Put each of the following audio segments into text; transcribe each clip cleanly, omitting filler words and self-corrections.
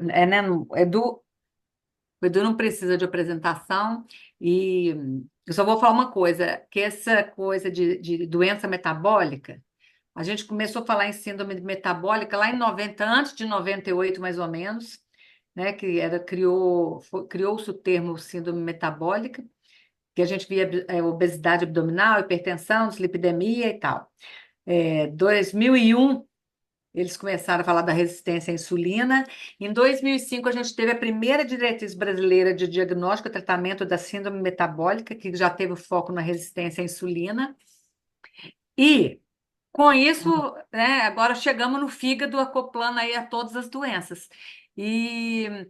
né, o Edu não precisa de apresentação e eu só vou falar uma coisa, que essa coisa de doença metabólica, a gente começou a falar em síndrome metabólica lá em 90, antes de 98 mais ou menos, né, que criou-se o termo síndrome metabólica, que a gente via obesidade abdominal, hipertensão, dislipidemia e tal. 2001 eles começaram a falar da resistência à insulina. Em 2005, a gente teve a primeira diretriz brasileira de diagnóstico e tratamento da síndrome metabólica, que já teve o foco na resistência à insulina. E, com isso, né, agora chegamos no fígado, acoplando aí a todas as doenças. E,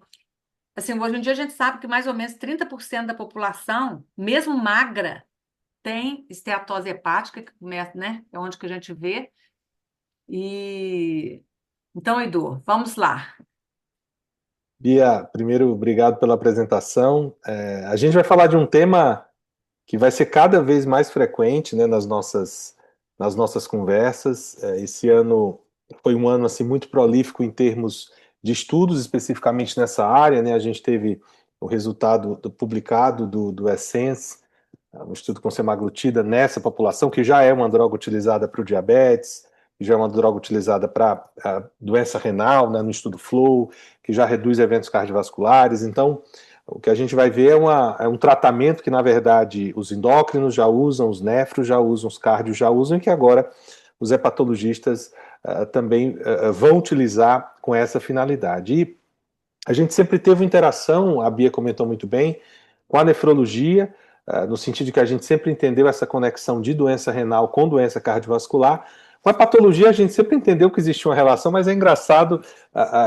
assim, hoje em dia a gente sabe que mais ou menos 30% da população, mesmo magra, tem esteatose hepática, que começa, né, é onde que a gente vê. E então, Edu, vamos lá. Bia, primeiro, obrigado pela apresentação. A gente vai falar de um tema que vai ser cada vez mais frequente, né, nas nossas conversas. Esse ano foi um ano assim muito prolífico em termos de estudos, especificamente nessa área, né? A gente teve o resultado publicado do Essence, um estudo com semaglutida nessa população, que já é uma droga utilizada para o diabetes, que já é uma droga utilizada para a doença renal, né, no estudo FLOW, que já reduz eventos cardiovasculares. Então, o que a gente vai ver é um tratamento que, na verdade, os endócrinos já usam, os nefros já usam, os cardios já usam, e que agora os hepatologistas também vão utilizar com essa finalidade. E a gente sempre teve interação, a Bia comentou muito bem, com a nefrologia, no sentido de que a gente sempre entendeu essa conexão de doença renal com doença cardiovascular. Com a patologia, a gente sempre entendeu que existia uma relação, mas é engraçado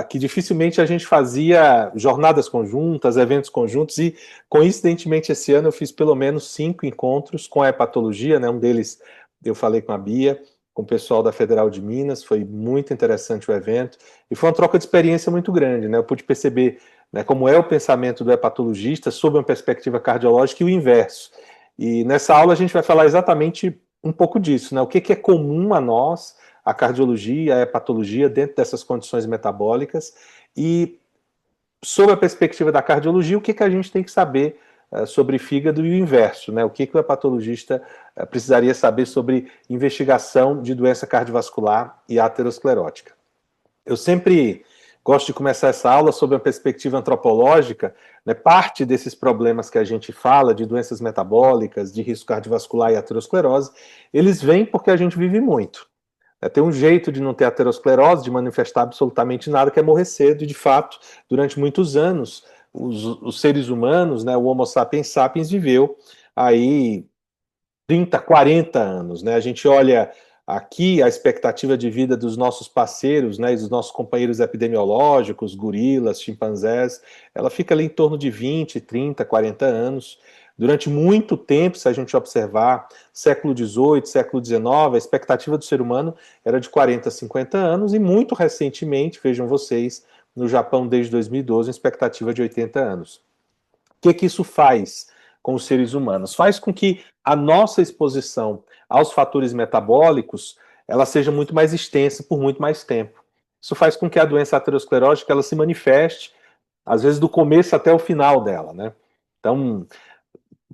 que dificilmente a gente fazia jornadas conjuntas, eventos conjuntos, e coincidentemente esse ano eu fiz pelo menos 5 encontros com a hepatologia, né? Um deles eu falei com a Bia, com o pessoal da Federal de Minas, foi muito interessante o evento, e foi uma troca de experiência muito grande, né? Eu pude perceber, né, como é o pensamento do hepatologista sob uma perspectiva cardiológica e o inverso. E nessa aula a gente vai falar exatamente um pouco disso, né? O que é comum a nós, a cardiologia, a hepatologia, dentro dessas condições metabólicas, e sob a perspectiva da cardiologia, o que a gente tem que saber sobre fígado e o inverso, né? O que o hepatologista precisaria saber sobre investigação de doença cardiovascular e aterosclerótica. Eu sempre gosto de começar essa aula sob uma perspectiva antropológica, né? Parte desses problemas que a gente fala, de doenças metabólicas, de risco cardiovascular e aterosclerose, eles vêm porque a gente vive muito. Tem um jeito de não ter aterosclerose, de manifestar absolutamente nada, que é morrer cedo, e de fato, durante muitos anos, os seres humanos, né, o Homo sapiens sapiens viveu aí 30, 40 anos, né? A gente olha aqui a expectativa de vida dos nossos parceiros, né, e dos nossos companheiros epidemiológicos, gorilas, chimpanzés, ela fica ali em torno de 20, 30, 40 anos. Durante muito tempo, se a gente observar, século XVIII, século XIX, a expectativa do ser humano era de 40, 50 anos, e muito recentemente, vejam vocês, no Japão desde 2012, a expectativa de 80 anos. O que isso faz com os seres humanos? Faz com que a nossa exposição aos fatores metabólicos ela seja muito mais extensa por muito mais tempo. Isso faz com que a doença aterosclerótica ela se manifeste, às vezes do começo até o final dela, né? Então,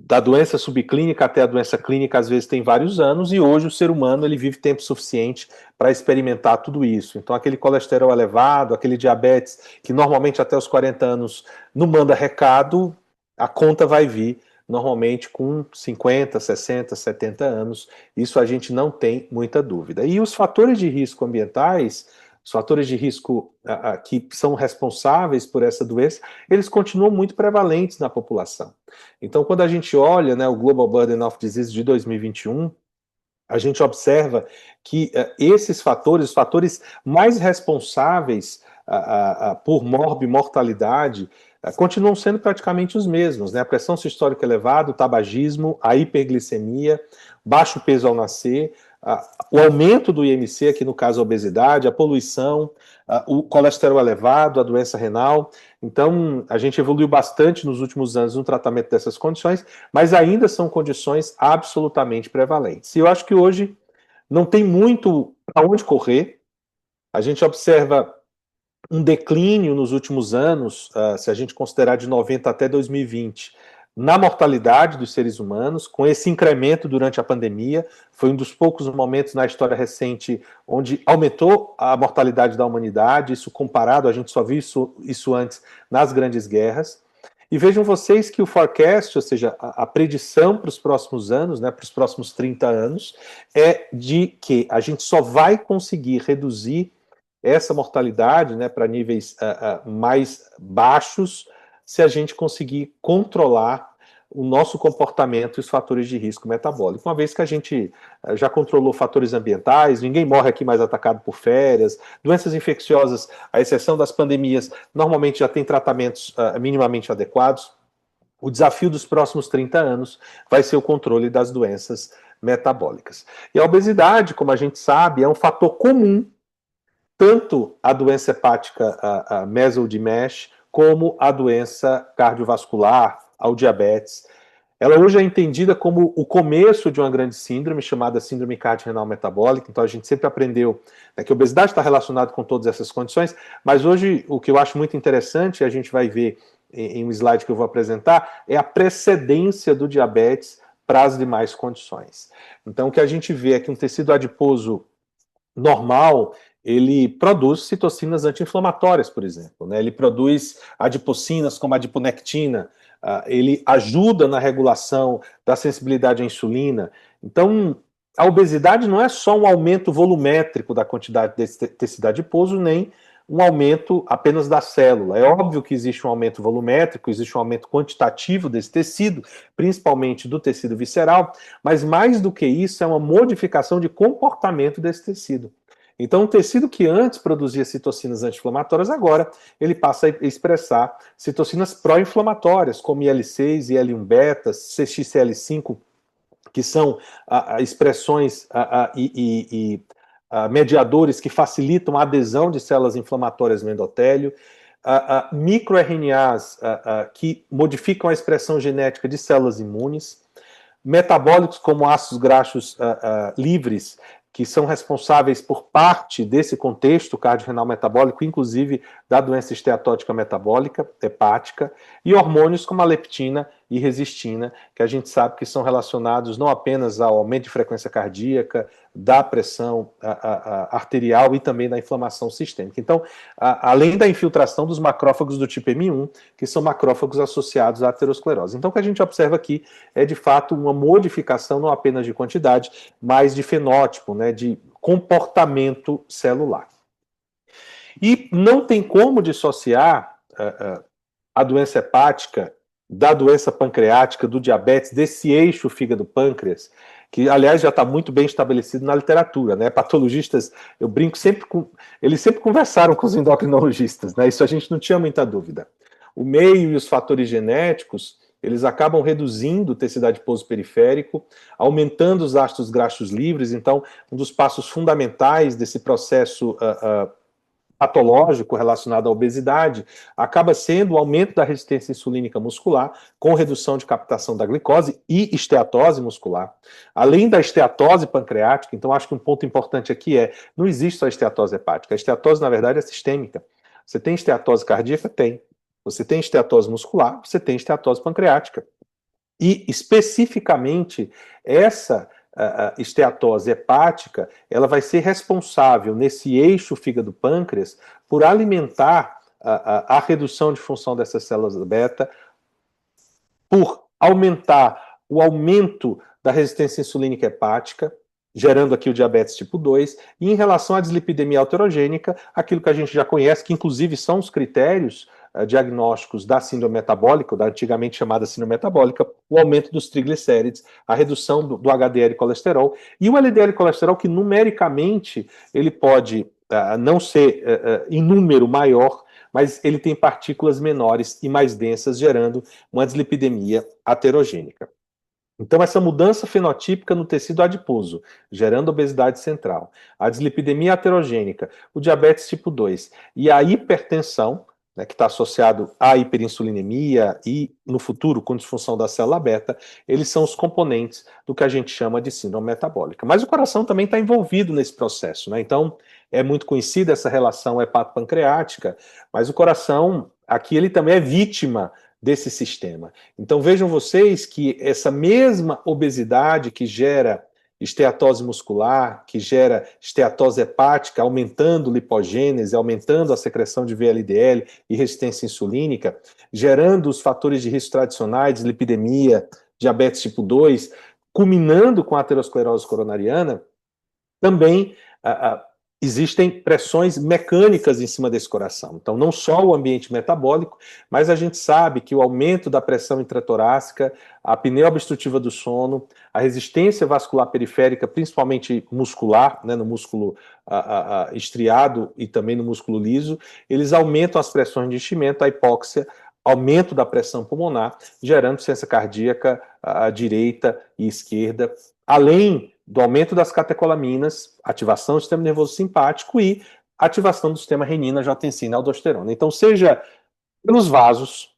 da doença subclínica até a doença clínica, às vezes tem vários anos, e hoje o ser humano ele vive tempo suficiente para experimentar tudo isso. Então, aquele colesterol elevado, aquele diabetes, que normalmente até os 40 anos não manda recado, a conta vai vir normalmente com 50, 60, 70 anos. Isso a gente não tem muita dúvida. E os fatores de risco ambientais, os fatores de risco que são responsáveis por essa doença, eles continuam muito prevalentes na população. Então, quando a gente olha, né, o Global Burden of Disease de 2021, a gente observa que esses fatores, os fatores mais responsáveis por morbimortalidade, continuam sendo praticamente os mesmos, né? A pressão sistólica elevada, o tabagismo, a hiperglicemia, baixo peso ao nascer, o aumento do IMC, aqui no caso a obesidade, a poluição, o colesterol elevado, a doença renal. Então, a gente evoluiu bastante nos últimos anos no tratamento dessas condições, mas ainda são condições absolutamente prevalentes. E eu acho que hoje não tem muito para onde correr. A gente observa um declínio nos últimos anos, se a gente considerar de 90 até 2020, na mortalidade dos seres humanos, com esse incremento durante a pandemia. Foi um dos poucos momentos na história recente onde aumentou a mortalidade da humanidade, isso comparado, a gente só viu isso antes nas grandes guerras. E vejam vocês que o forecast, ou seja, a predição para os próximos anos, né, para os próximos 30 anos, é de que a gente só vai conseguir reduzir essa mortalidade, né, para níveis mais baixos, se a gente conseguir controlar o nosso comportamento e os fatores de risco metabólico. Uma vez que a gente já controlou fatores ambientais, ninguém morre aqui mais atacado por férias, doenças infecciosas, à exceção das pandemias, normalmente já tem tratamentos minimamente adequados. O desafio dos próximos 30 anos vai ser o controle das doenças metabólicas. E a obesidade, como a gente sabe, é um fator comum tanto a doença hepática, a meso de MASH, como a doença cardiovascular, ao diabetes. Ela hoje é entendida como o começo de uma grande síndrome, chamada síndrome cardiorrenal metabólica. Então a gente sempre aprendeu, né, que a obesidade está relacionada com todas essas condições, mas hoje o que eu acho muito interessante, e a gente vai ver em um slide que eu vou apresentar, é a precedência do diabetes para as demais condições. Então o que a gente vê é que um tecido adiposo normal, ele produz citocinas anti-inflamatórias, por exemplo, né? Ele produz adipocinas como a adiponectina, ele ajuda na regulação da sensibilidade à insulina. Então, a obesidade não é só um aumento volumétrico da quantidade desse tecido adiposo, nem um aumento apenas da célula. É óbvio que existe um aumento volumétrico, existe um aumento quantitativo desse tecido, principalmente do tecido visceral, mas mais do que isso, é uma modificação de comportamento desse tecido. Então, o tecido que antes produzia citocinas anti-inflamatórias, agora ele passa a expressar citocinas pró-inflamatórias, como IL-6, IL-1-beta, CXCL5, que são expressões e mediadores que facilitam a adesão de células inflamatórias no endotélio, microRNAs que modificam a expressão genética de células imunes, metabólicos como ácidos graxos livres, que são responsáveis por parte desse contexto cardiorrenal metabólico, inclusive da doença esteatótica metabólica, hepática, e hormônios como a leptina e resistina, que a gente sabe que são relacionados não apenas ao aumento de frequência cardíaca, da pressão arterial e também da inflamação sistêmica. Então, além da infiltração dos macrófagos do tipo M1, que são macrófagos associados à aterosclerose. Então, o que a gente observa aqui é, de fato, uma modificação não apenas de quantidade, mas de fenótipo, né, de comportamento celular. E não tem como dissociar a doença hepática da doença pancreática, do diabetes, desse eixo fígado-pâncreas, que, aliás, já está muito bem estabelecido na literatura, né? Patologistas, eu brinco sempre com... Eles sempre conversaram com os endocrinologistas, né? Isso a gente não tinha muita dúvida. O meio e os fatores genéticos, eles acabam reduzindo o tecido adiposo periférico, aumentando os ácidos graxos livres. Então, um dos passos fundamentais desse processo patológico relacionado à obesidade acaba sendo o aumento da resistência insulínica muscular, com redução de captação da glicose e esteatose muscular. Além da esteatose pancreática, então acho que um ponto importante aqui é, não existe só esteatose hepática, a esteatose, na verdade, é sistêmica. Você tem esteatose cardíaca? Tem. Você tem esteatose muscular? Você tem esteatose pancreática. E, especificamente, essa esteatose hepática, ela vai ser responsável nesse eixo fígado-pâncreas por alimentar a redução de função dessas células beta, por aumentar o aumento da resistência insulínica hepática, gerando aqui o diabetes tipo 2, e em relação à dislipidemia alterogênica, aquilo que a gente já conhece, que inclusive são os critérios diagnósticos da síndrome metabólica, da antigamente chamada síndrome metabólica, o aumento dos triglicérides, a redução do HDL colesterol, e o LDL colesterol que numericamente ele pode não ser em número maior, mas ele tem partículas menores e mais densas, gerando uma dislipidemia aterogênica. Então, essa mudança fenotípica no tecido adiposo, gerando obesidade central, a dislipidemia aterogênica, o diabetes tipo 2 e a hipertensão, né, que está associado à hiperinsulinemia e, no futuro, com disfunção da célula beta, eles são os componentes do que a gente chama de síndrome metabólica. Mas o coração também está envolvido nesse processo, né? Então, é muito conhecida essa relação hepatopancreática, mas o coração, aqui ele também é vítima desse sistema. Então vejam vocês que essa mesma obesidade que gera esteatose muscular, que gera esteatose hepática, aumentando lipogênese, aumentando a secreção de VLDL e resistência insulínica, gerando os fatores de risco tradicionais, lipidemia, diabetes tipo 2, culminando com a aterosclerose coronariana, também existem pressões mecânicas em cima desse coração. Então, não só o ambiente metabólico, mas a gente sabe que o aumento da pressão intratorácica, a apneia obstrutiva do sono, a resistência vascular periférica, principalmente muscular, né, no músculo estriado e também no músculo liso, eles aumentam as pressões de enchimento, a hipóxia, aumento da pressão pulmonar, gerando ciência cardíaca à direita e esquerda, além do aumento das catecolaminas, ativação do sistema nervoso simpático e ativação do sistema renina, angiotensina e aldosterona. Então, seja pelos vasos,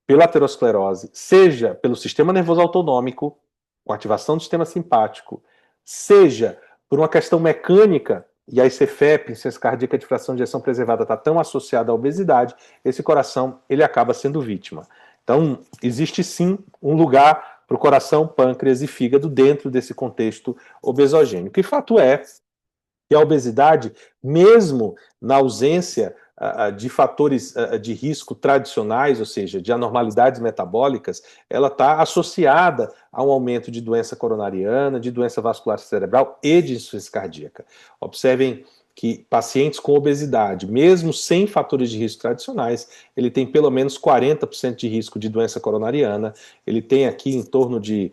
pela aterosclerose, seja pelo sistema nervoso autonômico, com ativação do sistema simpático, seja por uma questão mecânica, e a ICFEP, insuficiência cardíaca de fração de ejeção preservada, está tão associada à obesidade, esse coração ele acaba sendo vítima. Então, existe sim um lugar para o coração, pâncreas e fígado dentro desse contexto obesogênico. E fato é que a obesidade, mesmo na ausência de fatores de risco tradicionais, ou seja, de anormalidades metabólicas, ela está associada a um aumento de doença coronariana, de doença vascular cerebral e de insuficiência cardíaca. Observem que pacientes com obesidade, mesmo sem fatores de risco tradicionais, ele tem pelo menos 40% de risco de doença coronariana, ele tem aqui em torno de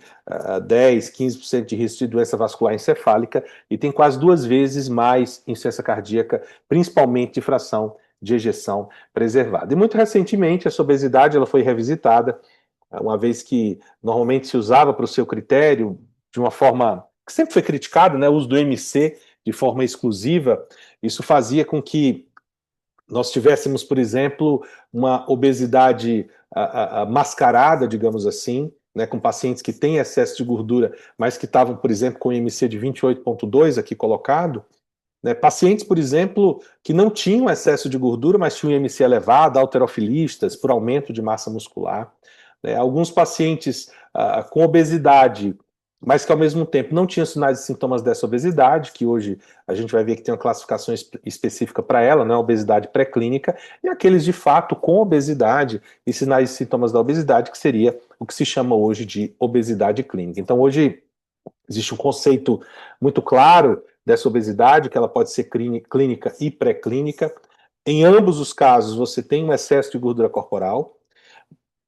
10, 15% de risco de doença vascular encefálica e tem quase 2 vezes mais insuficiência cardíaca, principalmente de fração de ejeção preservada. E muito recentemente essa obesidade ela foi revisitada, uma vez que normalmente se usava para o seu critério de uma forma que sempre foi criticada, né, o uso do MC de forma exclusiva, isso fazia com que nós tivéssemos, por exemplo, uma obesidade mascarada, digamos assim, né, com pacientes que têm excesso de gordura, mas que estavam, por exemplo, com IMC de 28,2 aqui colocado, né, pacientes, por exemplo, que não tinham excesso de gordura, mas tinham IMC elevado, halterofilistas, por aumento de massa muscular. Né, alguns pacientes com obesidade, mas que ao mesmo tempo não tinham sinais e sintomas dessa obesidade, que hoje a gente vai ver que tem uma classificação específica para ela, né, obesidade pré-clínica, e aqueles de fato com obesidade e sinais e sintomas da obesidade, que seria o que se chama hoje de obesidade clínica. Então hoje existe um conceito muito claro dessa obesidade, que ela pode ser clínica e pré-clínica. Em ambos os casos, você tem um excesso de gordura corporal,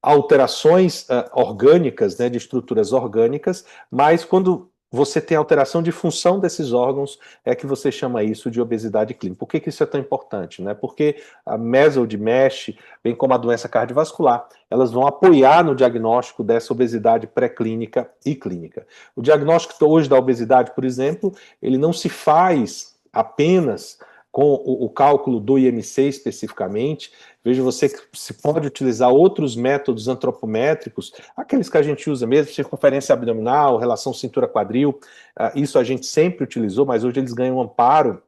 alterações orgânicas, né, de estruturas orgânicas, mas quando você tem alteração de função desses órgãos, é que você chama isso de obesidade clínica. Por que isso é tão importante? Né? Porque a MESOD, MASH, bem como a doença cardiovascular, elas vão apoiar no diagnóstico dessa obesidade pré-clínica e clínica. O diagnóstico hoje da obesidade, por exemplo, ele não se faz apenas com o cálculo do IMC especificamente. Veja você que se pode utilizar outros métodos antropométricos, aqueles que a gente usa mesmo, circunferência abdominal, relação cintura-quadril, isso a gente sempre utilizou, mas hoje eles ganham um amparo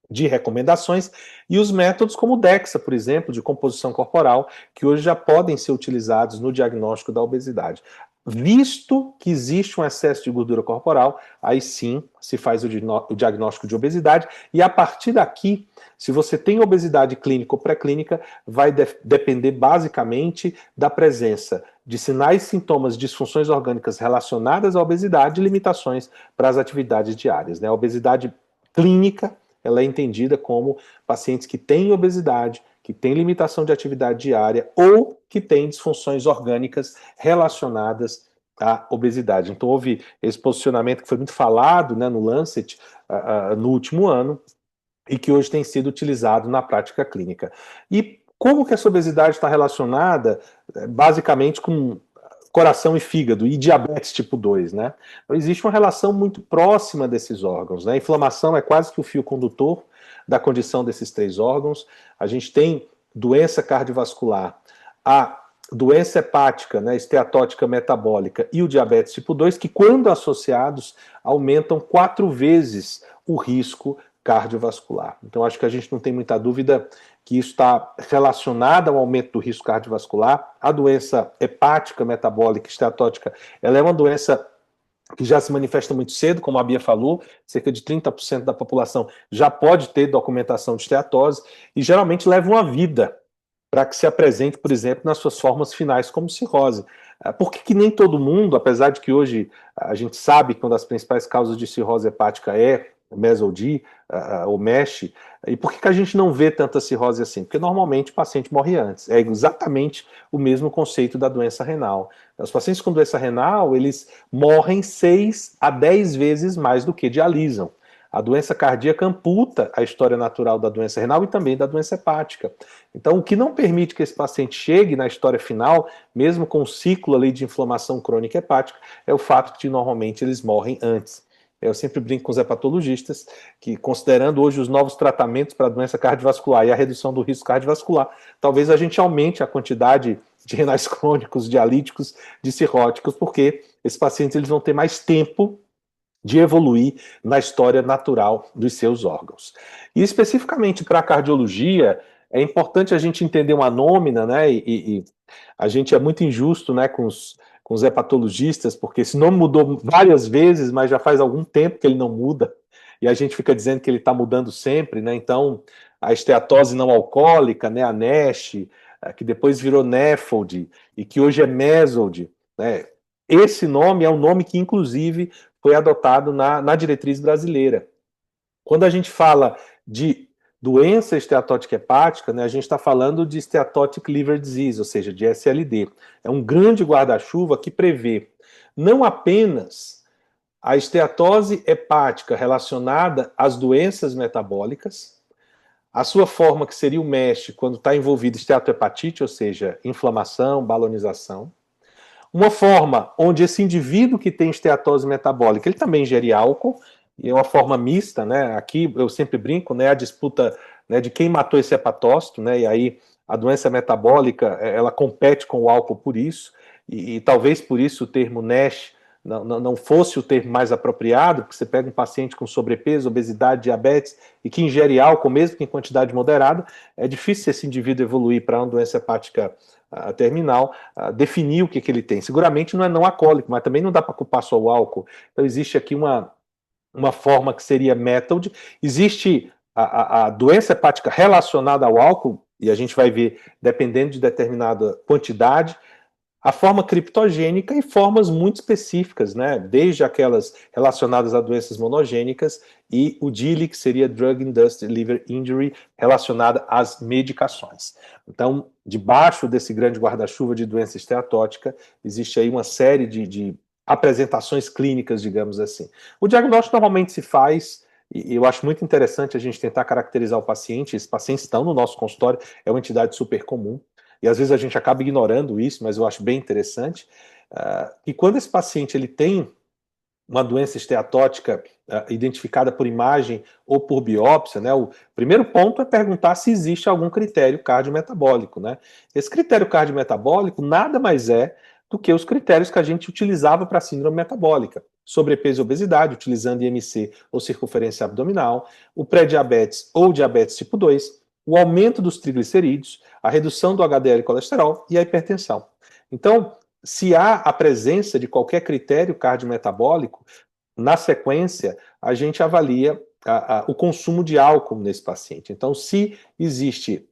de recomendações, e os métodos como o DEXA, por exemplo, de composição corporal, que hoje já podem ser utilizados no diagnóstico da obesidade. Visto que existe um excesso de gordura corporal, aí sim se faz o diagnóstico de obesidade, e a partir daqui, se você tem obesidade clínica ou pré-clínica, vai depender basicamente da presença de sinais, sintomas, disfunções orgânicas relacionadas à obesidade e limitações para as atividades diárias. Né? A obesidade clínica, ela é entendida como pacientes que têm obesidade, que têm limitação de atividade diária ou que têm disfunções orgânicas relacionadas à obesidade. Então houve esse posicionamento que foi muito falado, né, no Lancet no último ano e que hoje tem sido utilizado na prática clínica. E como que essa obesidade está relacionada basicamente com coração e fígado e diabetes tipo 2, né? Então, existe uma relação muito próxima desses órgãos, né? A inflamação é quase que o fio condutor da condição desses 3 órgãos. A gente tem doença cardiovascular, a doença hepática, né, esteatótica metabólica e o diabetes tipo 2, que quando associados aumentam 4 vezes o risco cardiovascular. Então, acho que a gente não tem muita dúvida que isso está relacionado ao aumento do risco cardiovascular. A doença hepática metabólica esteatótica, ela é uma doença que já se manifesta muito cedo, como a Bia falou, cerca de 30% da população já pode ter documentação de esteatose e geralmente leva uma vida para que se apresente, por exemplo, nas suas formas finais como cirrose. Por que nem todo mundo, apesar de que hoje a gente sabe que uma das principais causas de cirrose hepática é MESOD, ou MESH, e por que a gente não vê tanta cirrose assim? Porque normalmente o paciente morre antes. É exatamente o mesmo conceito da doença renal. Os pacientes com doença renal, eles morrem 6 a 10 vezes mais do que dialisam. A doença cardíaca amputa a história natural da doença renal e também da doença hepática. Então, o que não permite que esse paciente chegue na história final, mesmo com o ciclo ali de inflamação crônica hepática, é o fato de que normalmente eles morrem antes. Eu sempre brinco com os hepatologistas que, considerando hoje os novos tratamentos para a doença cardiovascular e a redução do risco cardiovascular, talvez a gente aumente a quantidade de renais crônicos, dialíticos, de cirróticos, porque esses pacientes eles vão ter mais tempo de evoluir na história natural dos seus órgãos. E especificamente para a cardiologia, é importante a gente entender uma nômina, né? E a gente é muito injusto, né, com os hepatologistas, porque esse nome mudou várias vezes, mas já faz algum tempo que ele não muda, e a gente fica dizendo que ele está mudando sempre, né? Então, a esteatose não alcoólica, né, a NASH, que depois virou NAFLD, e que hoje é MESOD, né? Esse nome é um nome que, inclusive, foi adotado na diretriz brasileira. Quando a gente fala de doença esteatótica hepática, né, a gente está falando de Steatotic Liver Disease, ou seja, de SLD. É um grande guarda-chuva que prevê não apenas a esteatose hepática relacionada às doenças metabólicas, a sua forma que seria o MESH quando está envolvido esteatohepatite, ou seja, inflamação, balonização, uma forma onde esse indivíduo que tem esteatose metabólica, ele também ingere álcool, e é uma forma mista, né? Aqui eu sempre brinco, né? A disputa, né, de quem matou esse hepatócito, né? E aí a doença metabólica, ela compete com o álcool por isso, e talvez por isso o termo NASH não fosse o termo mais apropriado, porque você pega um paciente com sobrepeso, obesidade, diabetes, e que ingere álcool, mesmo que em quantidade moderada, é difícil esse indivíduo evoluir para uma doença hepática terminal, definir o que ele tem. Seguramente não é não alcoólico, mas também não dá para culpar só o álcool. Então existe aqui uma forma que seria método. Existe a doença hepática relacionada ao álcool, e a gente vai ver, dependendo de determinada quantidade, a forma criptogênica e formas muito específicas, né? Desde aquelas relacionadas a doenças monogênicas e o DILI, que seria Drug Induced Liver Injury, relacionada às medicações. Então, debaixo desse grande guarda-chuva de doença esteatótica, existe aí uma série de apresentações clínicas, digamos assim. O diagnóstico normalmente se faz, e eu acho muito interessante a gente tentar caracterizar o paciente. Esses pacientes estão no nosso consultório, é uma entidade super comum. E às vezes a gente acaba ignorando isso, mas eu acho bem interessante, que quando esse paciente ele tem uma doença esteatótica identificada por imagem ou por biópsia, né, o primeiro ponto é perguntar se existe algum critério cardiometabólico, né? Esse critério cardiometabólico nada mais é do que os critérios que a gente utilizava para a síndrome metabólica. Sobrepeso e obesidade, utilizando IMC ou circunferência abdominal, o pré-diabetes ou diabetes tipo 2, o aumento dos triglicerídeos, a redução do HDL colesterol e a hipertensão. Então, se há a presença de qualquer critério cardiometabólico, na sequência, a gente avalia o consumo de álcool nesse paciente. Então, se existe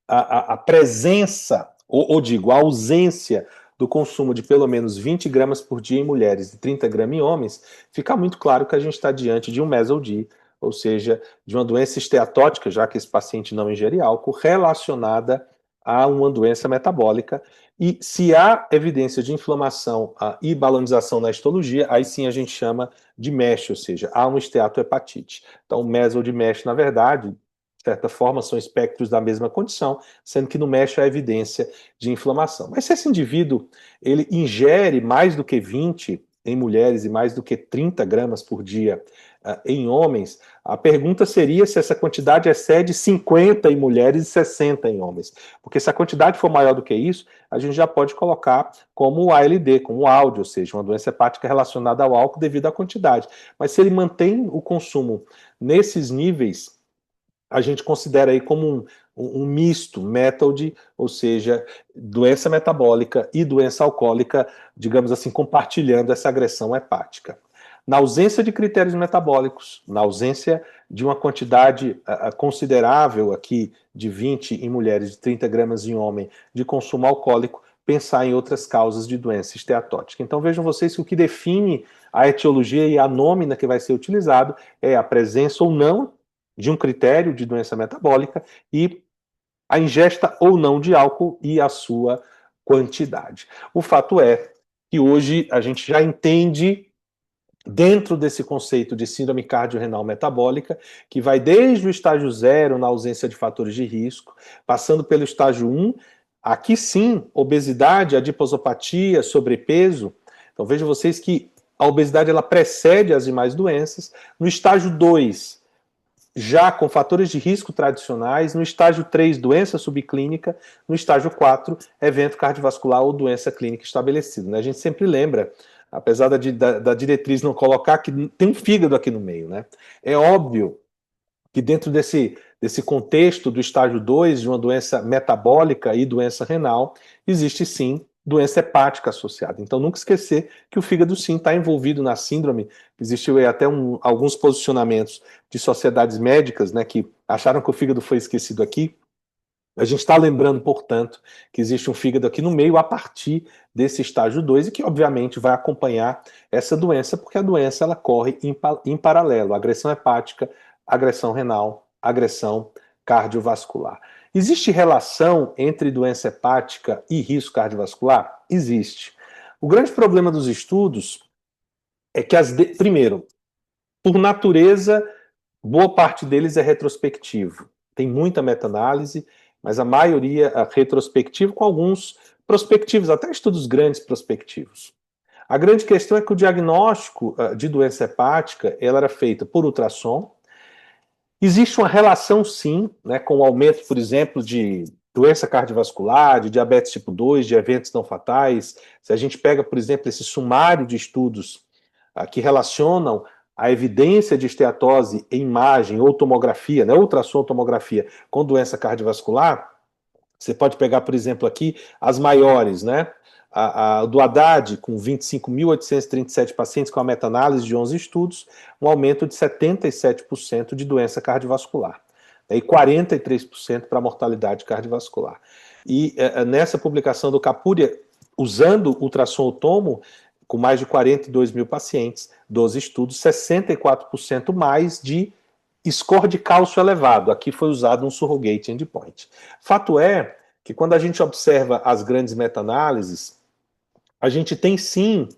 a presença, ou digo, a ausência do consumo de pelo menos 20 gramas por dia em mulheres e 30 gramas em homens, fica muito claro que a gente está diante de um MESOD, ou seja, de uma doença esteatótica, já que esse paciente não ingere álcool, relacionada a uma doença metabólica. E se há evidência de inflamação e balonização na histologia, aí sim a gente chama de MESH, ou seja, há uma esteatohepatite. Então, o MESOD e MESH, na verdade, de certa forma, são espectros da mesma condição, sendo que no MESH há evidência de inflamação. Mas se esse indivíduo ele ingere mais do que 20 em mulheres e mais do que 30 gramas por dia em homens, a pergunta seria se essa quantidade excede 50 em mulheres e 60 em homens. Porque se a quantidade for maior do que isso, a gente já pode colocar como ALD, como áudio, ou seja, uma doença hepática relacionada ao álcool devido à quantidade. Mas se ele mantém o consumo nesses níveis, a gente considera aí como um misto, METALD, ou seja, doença metabólica e doença alcoólica, digamos assim, compartilhando essa agressão hepática. Na ausência de critérios metabólicos, na ausência de uma quantidade considerável aqui de 20 em mulheres, de 30 gramas em homem, de consumo alcoólico, pensar em outras causas de doença esteatótica. Então vejam vocês que o que define a etiologia e a nômina que vai ser utilizado é a presença ou não de um critério de doença metabólica e a ingesta ou não de álcool e a sua quantidade. O fato é que hoje a gente já entende, dentro desse conceito de síndrome cardiorrenal metabólica, que vai desde o estágio 0, na ausência de fatores de risco, passando pelo estágio 1, aqui sim, obesidade, adiposopatia, sobrepeso. Então vejam vocês que a obesidade ela precede as demais doenças. No estágio 2, já com fatores de risco tradicionais, no estágio 3, doença subclínica, no estágio 4, evento cardiovascular ou doença clínica estabelecida. Né? A gente sempre lembra, apesar da diretriz não colocar, que tem um fígado aqui no meio. Né? É óbvio que dentro desse contexto do estágio 2, de uma doença metabólica e doença renal, existe sim doença hepática associada. Então, nunca esquecer que o fígado sim está envolvido na síndrome. Existiu aí até alguns posicionamentos de sociedades médicas, né, que acharam que o fígado foi esquecido aqui. A gente está lembrando, portanto, que existe um fígado aqui no meio a partir desse estágio 2 e que, obviamente, vai acompanhar essa doença, porque a doença ela corre em paralelo, agressão hepática, agressão renal, agressão cardiovascular. Existe relação entre doença hepática e risco cardiovascular? Existe. O grande problema dos estudos é que, primeiro, por natureza, boa parte deles é retrospectivo. Tem muita meta-análise, mas a maioria é retrospectivo, com alguns prospectivos, até estudos grandes prospectivos. A grande questão é que o diagnóstico de doença hepática ela era feita por ultrassom. Existe uma relação, sim, né, com o aumento, por exemplo, de doença cardiovascular, de diabetes tipo 2, de eventos não fatais. Se a gente pega, por exemplo, esse sumário de estudos que relacionam a evidência de esteatose em imagem ou tomografia, né, ultrassom tomografia, com doença cardiovascular, você pode pegar, por exemplo, aqui as maiores, né? Do Haddad, com 25.837 pacientes com a meta-análise de 11 estudos, um aumento de 77% de doença cardiovascular, né, e 43% para mortalidade cardiovascular. E nessa publicação do Kapuria, usando ultrassom tomo, com mais de 42 mil pacientes, 12 estudos, 64% mais de score de cálcio elevado. Aqui foi usado um surrogate endpoint. Fato é que quando a gente observa as grandes meta-análises, a gente tem sim,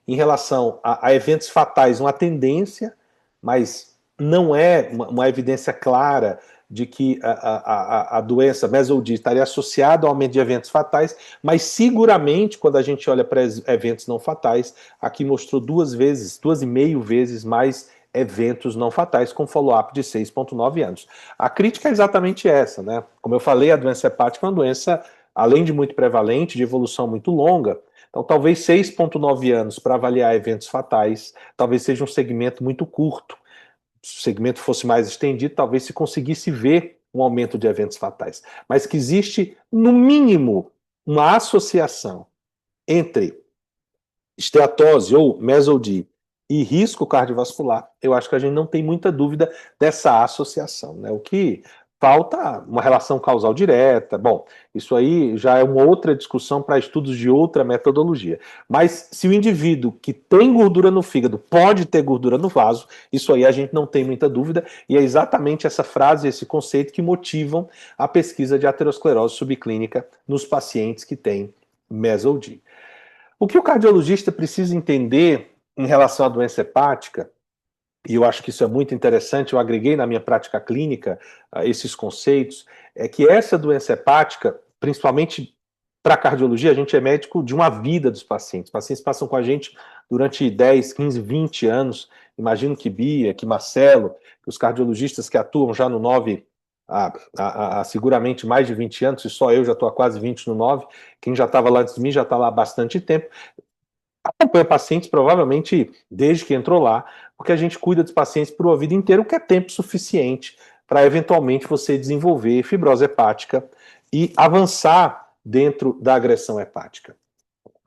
em relação a eventos fatais, uma tendência, mas não é uma evidência clara de que a doença MESOD estaria associada ao aumento de eventos fatais, mas seguramente, quando a gente olha para eventos não fatais, aqui mostrou 2,5 vezes mais eventos não fatais, com follow-up de 6,9 anos. A crítica é exatamente essa, né? Como eu falei, a doença hepática é uma doença, além de muito prevalente, de evolução muito longa. Então, talvez 6,9 anos para avaliar eventos fatais, talvez seja um segmento muito curto. Se o segmento fosse mais estendido, talvez se conseguisse ver um aumento de eventos fatais. Mas que existe, no mínimo, uma associação entre esteatose ou MESOD e risco cardiovascular, eu acho que a gente não tem muita dúvida dessa associação, né? O que falta uma relação causal direta. Bom, isso aí já é uma outra discussão para estudos de outra metodologia. Mas se o indivíduo que tem gordura no fígado pode ter gordura no vaso, isso aí a gente não tem muita dúvida, e é exatamente essa frase, esse conceito que motivam a pesquisa de aterosclerose subclínica nos pacientes que têm MESOD. O que o cardiologista precisa entender em relação à doença hepática, e eu acho que isso é muito interessante, eu agreguei na minha prática clínica esses conceitos, é que essa doença hepática, principalmente para a cardiologia, a gente é médico de uma vida dos pacientes. Os pacientes passam com a gente durante 10, 15, 20 anos. Imagino que Bia, que Marcelo, que os cardiologistas que atuam já no 9 há seguramente mais de 20 anos, e só eu já estou há quase 20 no 9, quem já estava lá antes de mim já está lá há bastante tempo, acompanha pacientes provavelmente desde que entrou lá, porque a gente cuida dos pacientes por uma vida inteira, o que é tempo suficiente para eventualmente você desenvolver fibrose hepática e avançar dentro da agressão hepática.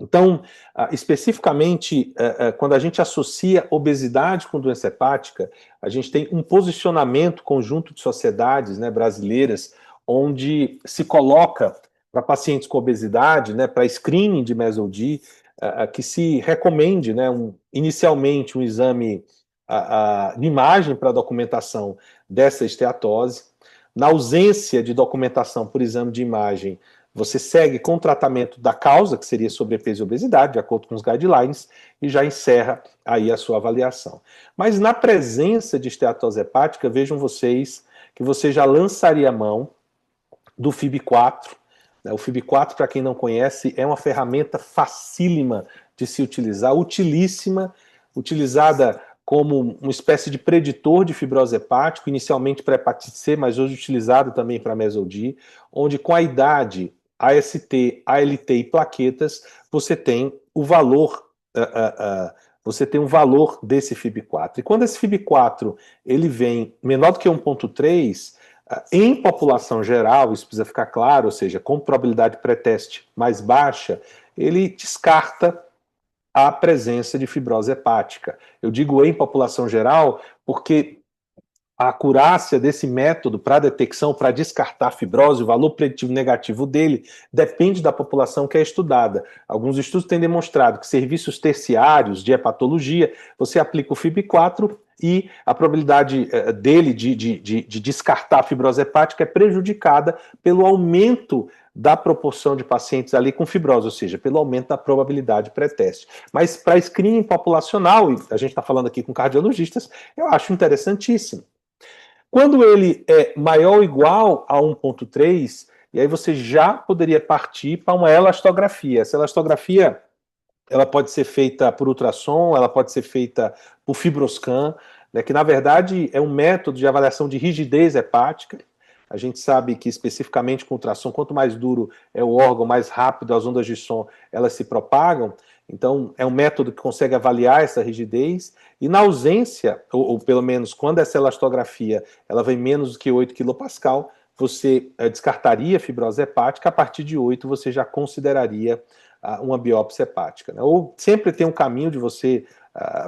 Então, especificamente, quando a gente associa obesidade com doença hepática, a gente tem um posicionamento conjunto de sociedades, né, brasileiras, onde se coloca para pacientes com obesidade, né, para screening de MESOD, que se recomende, né, inicialmente um exame de imagem para documentação dessa esteatose. Na ausência de documentação por exame de imagem, você segue com o tratamento da causa, que seria sobrepeso e obesidade, de acordo com os guidelines, e já encerra aí a sua avaliação. Mas na presença de esteatose hepática, vejam vocês que você já lançaria a mão do FIB4. O FIB4, para quem não conhece, é uma ferramenta facílima de se utilizar, utilíssima, utilizada como uma espécie de preditor de fibrose hepática, inicialmente para hepatite C, mas hoje utilizado também para MESOD, onde com a idade, AST, ALT e plaquetas, você tem o valor, você tem um valor desse FIB4. E quando esse FIB4 ele vem menor do que 1,3, em população geral, isso precisa ficar claro, ou seja, com probabilidade pré-teste mais baixa, ele descarta a presença de fibrose hepática. Eu digo em população geral porque a acurácia desse método para detecção, para descartar a fibrose, o valor preditivo negativo dele, depende da população que é estudada. Alguns estudos têm demonstrado que serviços terciários de hepatologia, você aplica o FIB4 e a probabilidade dele de descartar a fibrose hepática é prejudicada pelo aumento da proporção de pacientes ali com fibrose, ou seja, pelo aumento da probabilidade pré-teste. Mas para screening populacional, e a gente está falando aqui com cardiologistas, eu acho interessantíssimo. Quando ele é maior ou igual a 1,3, e aí você já poderia partir para uma elastografia. Essa elastografia ela pode ser feita por ultrassom, ela pode ser feita por fibroscan, né, que na verdade é um método de avaliação de rigidez hepática. A gente sabe que especificamente com ultrassom, quanto mais duro é o órgão, mais rápido as ondas de som elas se propagam. Então, é um método que consegue avaliar essa rigidez, e na ausência, ou pelo menos quando essa elastografia ela vem menos do que 8 kPa, você descartaria a fibrose hepática, a partir de 8 você já consideraria uma biópsia hepática. Né? Ou sempre tem um caminho de você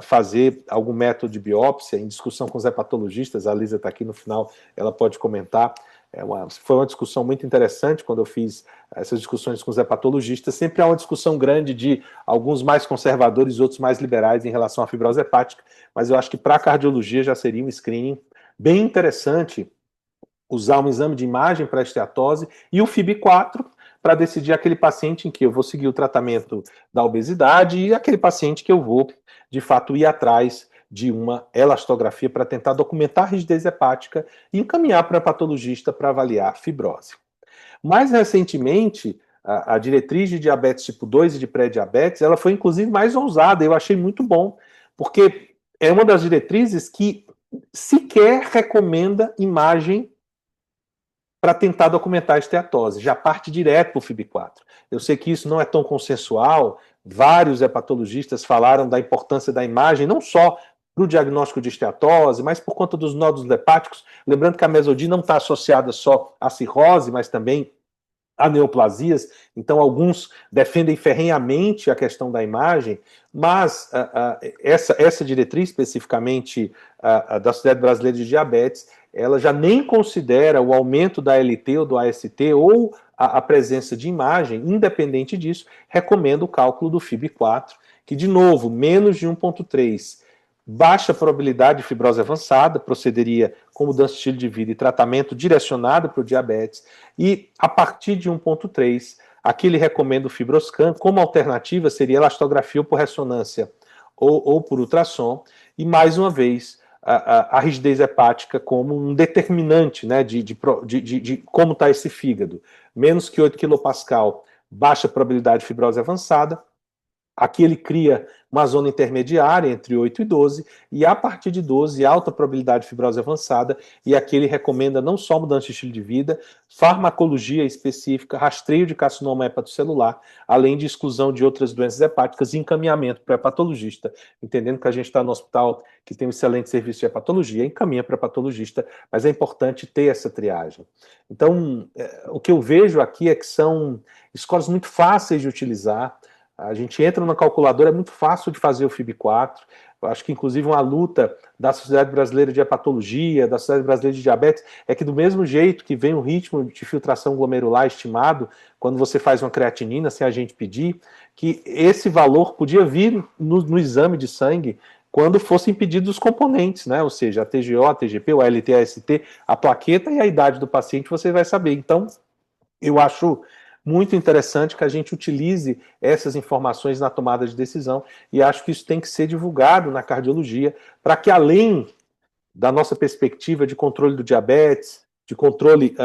fazer algum método de biópsia, em discussão com os hepatologistas, a Lisa está aqui no final, ela pode comentar. Foi uma discussão muito interessante quando eu fiz essas discussões com os hepatologistas. Sempre há uma discussão grande de alguns mais conservadores e outros mais liberais em relação à fibrose hepática, mas eu acho que para a cardiologia já seria um screening bem interessante usar um exame de imagem para esteatose e o FIB4 para decidir aquele paciente em que eu vou seguir o tratamento da obesidade e aquele paciente que eu vou, de fato, ir atrás de uma elastografia para tentar documentar a rigidez hepática e encaminhar para o hepatologista para avaliar fibrose. Mais recentemente, a diretriz de diabetes tipo 2 e de pré-diabetes, ela foi inclusive mais ousada, eu achei muito bom, porque é uma das diretrizes que sequer recomenda imagem para tentar documentar a esteatose, já parte direto para o FIB4. Eu sei que isso não é tão consensual, vários hepatologistas falaram da importância da imagem, não só para o diagnóstico de esteatose, mas por conta dos nódulos hepáticos, lembrando que a MESOD não está associada só à cirrose, mas também a neoplasias, então alguns defendem ferrenhamente a questão da imagem, mas essa diretriz especificamente da Sociedade Brasileira de Diabetes, ela já nem considera o aumento da LT ou do AST ou a presença de imagem, independente disso, recomenda o cálculo do FIB4, que de novo, menos de 1,3, baixa probabilidade de fibrose avançada, procederia com mudança de estilo de vida e tratamento direcionado para o diabetes, e a partir de 1,3, aqui ele recomenda o fibroscan, como alternativa seria elastografia ou por ressonância ou por ultrassom, e mais uma vez a rigidez hepática como um determinante, né, de como está esse fígado. Menos que 8 kPa baixa probabilidade de fibrose avançada. Aqui ele cria uma zona intermediária entre 8 e 12, e a partir de 12, alta probabilidade de fibrose avançada, e aqui ele recomenda não só mudança de estilo de vida, farmacologia específica, rastreio de carcinoma hepatocelular, além de exclusão de outras doenças hepáticas e encaminhamento para hepatologista, entendendo que a gente está no hospital que tem um excelente serviço de hepatologia, encaminha para hepatologista, mas é importante ter essa triagem. Então, o que eu vejo aqui é que são scores muito fáceis de utilizar. A gente entra numa calculadora, é muito fácil de fazer o FIB4. Eu acho que, inclusive, uma luta da Sociedade Brasileira de Hepatologia, da Sociedade Brasileira de Diabetes, é que, do mesmo jeito que vem o ritmo de filtração glomerular estimado, quando você faz uma creatinina, sem a gente pedir, que esse valor podia vir no exame de sangue quando fossem pedidos os componentes, né? Ou seja, a TGO, a TGP, o ALT, a AST, a plaqueta e a idade do paciente, você vai saber. Então, eu acho muito interessante que a gente utilize essas informações na tomada de decisão, e acho que isso tem que ser divulgado na cardiologia, para que, além da nossa perspectiva de controle do diabetes, de controle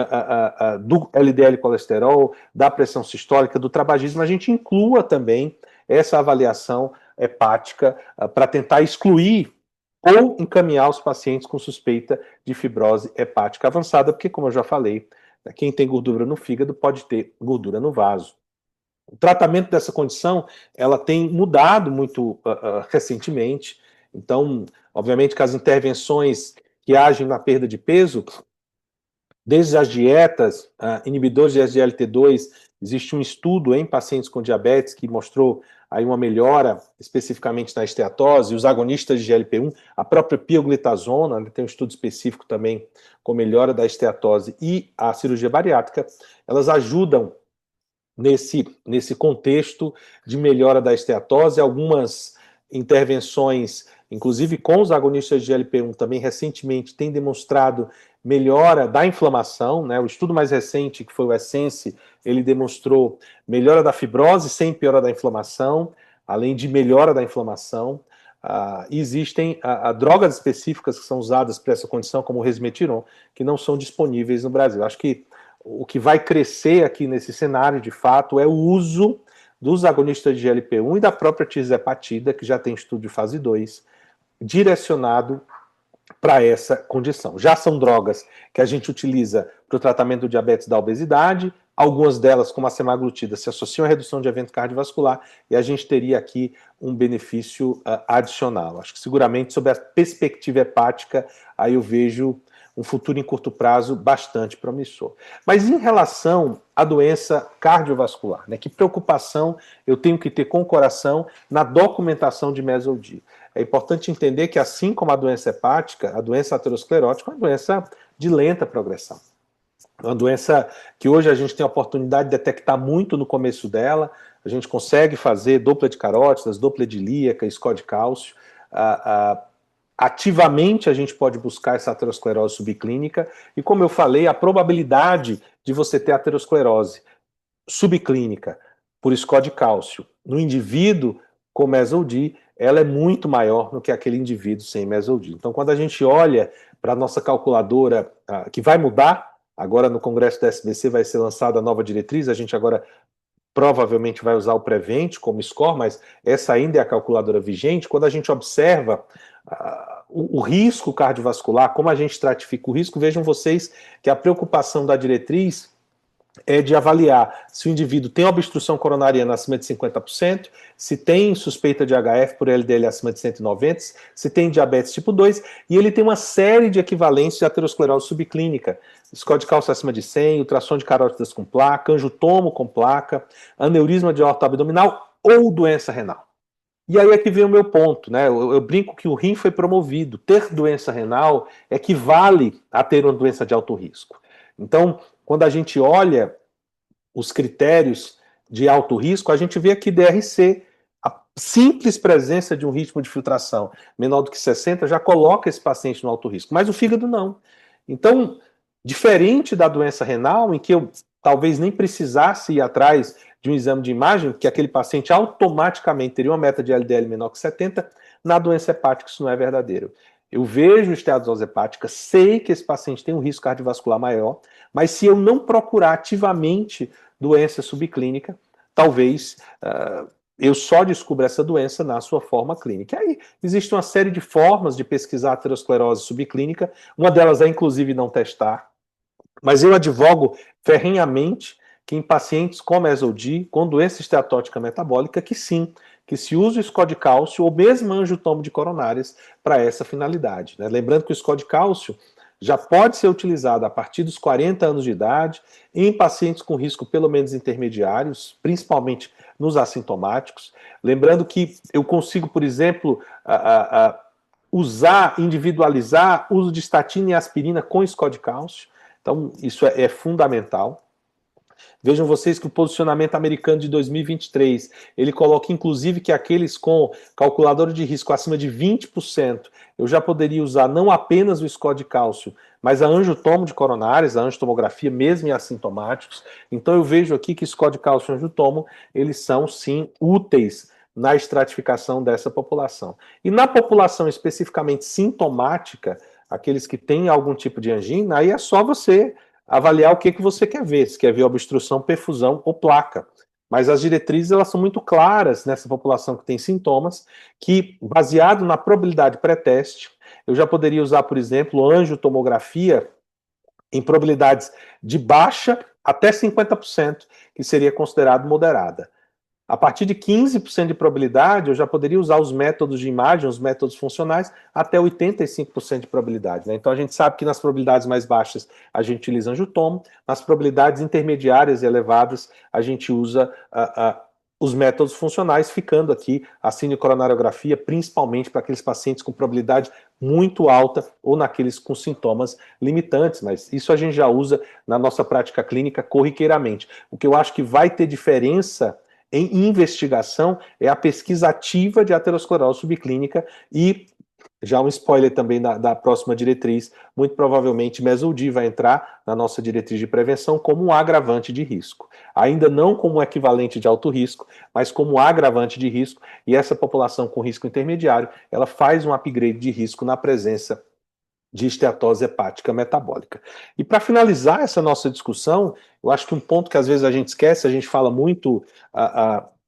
do LDL colesterol, da pressão sistólica, do tabagismo, a gente inclua também essa avaliação hepática para tentar excluir ou encaminhar os pacientes com suspeita de fibrose hepática avançada, porque, como eu já falei, quem tem gordura no fígado pode ter gordura no vaso. O tratamento dessa condição, ela tem mudado muito recentemente. Então, obviamente que as intervenções que agem na perda de peso, desde as dietas, inibidores de SGLT2, existe um estudo em pacientes com diabetes que mostrou aí uma melhora especificamente na esteatose, os agonistas de GLP-1, a própria pioglitazona, tem um estudo específico também com melhora da esteatose, e a cirurgia bariátrica, elas ajudam nesse contexto de melhora da esteatose. Algumas intervenções, inclusive com os agonistas de GLP-1, também recentemente têm demonstrado melhora da inflamação, né? O estudo mais recente, que foi o Essence, ele demonstrou melhora da fibrose sem piora da inflamação, além de melhora da inflamação. Existem drogas específicas que são usadas para essa condição, como o resmetirom, que não são disponíveis no Brasil. Acho que o que vai crescer aqui nesse cenário, de fato, é o uso dos agonistas de GLP-1 e da própria tirzepatida, que já tem estudo de fase 2, direcionado para essa condição. Já são drogas que a gente utiliza para o tratamento do diabetes da obesidade, algumas delas, como a semaglutida, se associam à redução de evento cardiovascular, e a gente teria aqui um benefício adicional. Acho que seguramente, sob a perspectiva hepática, aí eu vejo um futuro em curto prazo bastante promissor. Mas em relação à doença cardiovascular, né, que preocupação eu tenho que ter com o coração na documentação de MESOD? É importante entender que, assim como a doença hepática, a doença aterosclerótica é uma doença de lenta progressão. É uma doença que hoje a gente tem a oportunidade de detectar muito no começo dela. A gente consegue fazer dupla de carótidas, dupla de ilíaca, score de cálcio. Ativamente a gente pode buscar essa aterosclerose subclínica, e, como eu falei, a probabilidade de você ter aterosclerose subclínica por score de cálcio no indivíduo com MESOD, ela é muito maior do que aquele indivíduo sem MESOD. Então, quando a gente olha para a nossa calculadora, que vai mudar, agora no congresso da SBC vai ser lançada a nova diretriz, a gente agora provavelmente vai usar o Prevent como score, mas essa ainda é a calculadora vigente. Quando a gente observa o risco cardiovascular, como a gente estratifica o risco, vejam vocês que a preocupação da diretriz é de avaliar se o indivíduo tem obstrução coronariana acima de 50%, se tem suspeita de HF por LDL acima de 190, se tem diabetes tipo 2, e ele tem uma série de equivalências de aterosclerose subclínica, score de cálcio acima de 100, ultrassom de carótidas com placa, angiotomo com placa, aneurisma de aorta abdominal ou doença renal. E aí é que vem o meu ponto, né? Eu brinco que o rim foi promovido. Ter doença renal equivale a ter uma doença de alto risco. Então, quando a gente olha os critérios de alto risco, a gente vê aqui DRC, a simples presença de um ritmo de filtração menor do que 60 já coloca esse paciente no alto risco, mas o fígado não. Então, diferente da doença renal, em que eu talvez nem precisasse ir atrás de um exame de imagem, que aquele paciente automaticamente teria uma meta de LDL menor que 70, na doença hepática isso não é verdadeiro. Eu vejo esteatose hepática, sei que esse paciente tem um risco cardiovascular maior, mas se eu não procurar ativamente doença subclínica, talvez eu só descubra essa doença na sua forma clínica. E aí existe uma série de formas de pesquisar a aterosclerose subclínica, uma delas é inclusive não testar, mas eu advogo ferrenhamente que em pacientes com mesodí, com doença esteatótica metabólica, que sim, que se use o score de cálcio ou mesmo angiotomo de coronárias para essa finalidade, né? Lembrando que o score de cálcio já pode ser utilizado a partir dos 40 anos de idade em pacientes com risco pelo menos intermediários, principalmente nos assintomáticos. Lembrando que eu consigo, por exemplo, usar, individualizar o uso de estatina e aspirina com score de cálcio. Então, isso é fundamental. Vejam vocês que o posicionamento americano de 2023, ele coloca inclusive que aqueles com calculador de risco acima de 20%, eu já poderia usar não apenas o score de cálcio, mas a angiotomo de coronárias, a angiotomografia mesmo em assintomáticos. Então eu vejo aqui que score de cálcio e angiotomo, eles são sim úteis na estratificação dessa população. E na população especificamente sintomática, aqueles que têm algum tipo de angina, aí é só você avaliar o que você quer ver, se quer ver obstrução, perfusão ou placa. Mas as diretrizes elas são muito claras nessa população que tem sintomas, que baseado na probabilidade pré-teste, eu já poderia usar, por exemplo, angiotomografia em probabilidades de baixa até 50%, que seria considerado moderada. A partir de 15% de probabilidade, eu já poderia usar os métodos de imagem, os métodos funcionais, até 85% de probabilidade. Né? Então a gente sabe que nas probabilidades mais baixas a gente utiliza angiotomo, nas probabilidades intermediárias e elevadas a gente usa os métodos funcionais, ficando aqui a cinecoronariografia, principalmente para aqueles pacientes com probabilidade muito alta ou naqueles com sintomas limitantes, mas isso a gente já usa na nossa prática clínica corriqueiramente. O que eu acho que vai ter diferença em investigação é a pesquisa ativa de aterosclerose subclínica e, já um spoiler também da próxima diretriz, muito provavelmente mesodí vai entrar na nossa diretriz de prevenção como um agravante de risco. Ainda não como um equivalente de alto risco, mas como agravante de risco, e essa população com risco intermediário, ela faz um upgrade de risco na presença de esteatose hepática metabólica. E para finalizar essa nossa discussão, eu acho que um ponto que às vezes a gente esquece, a gente fala muito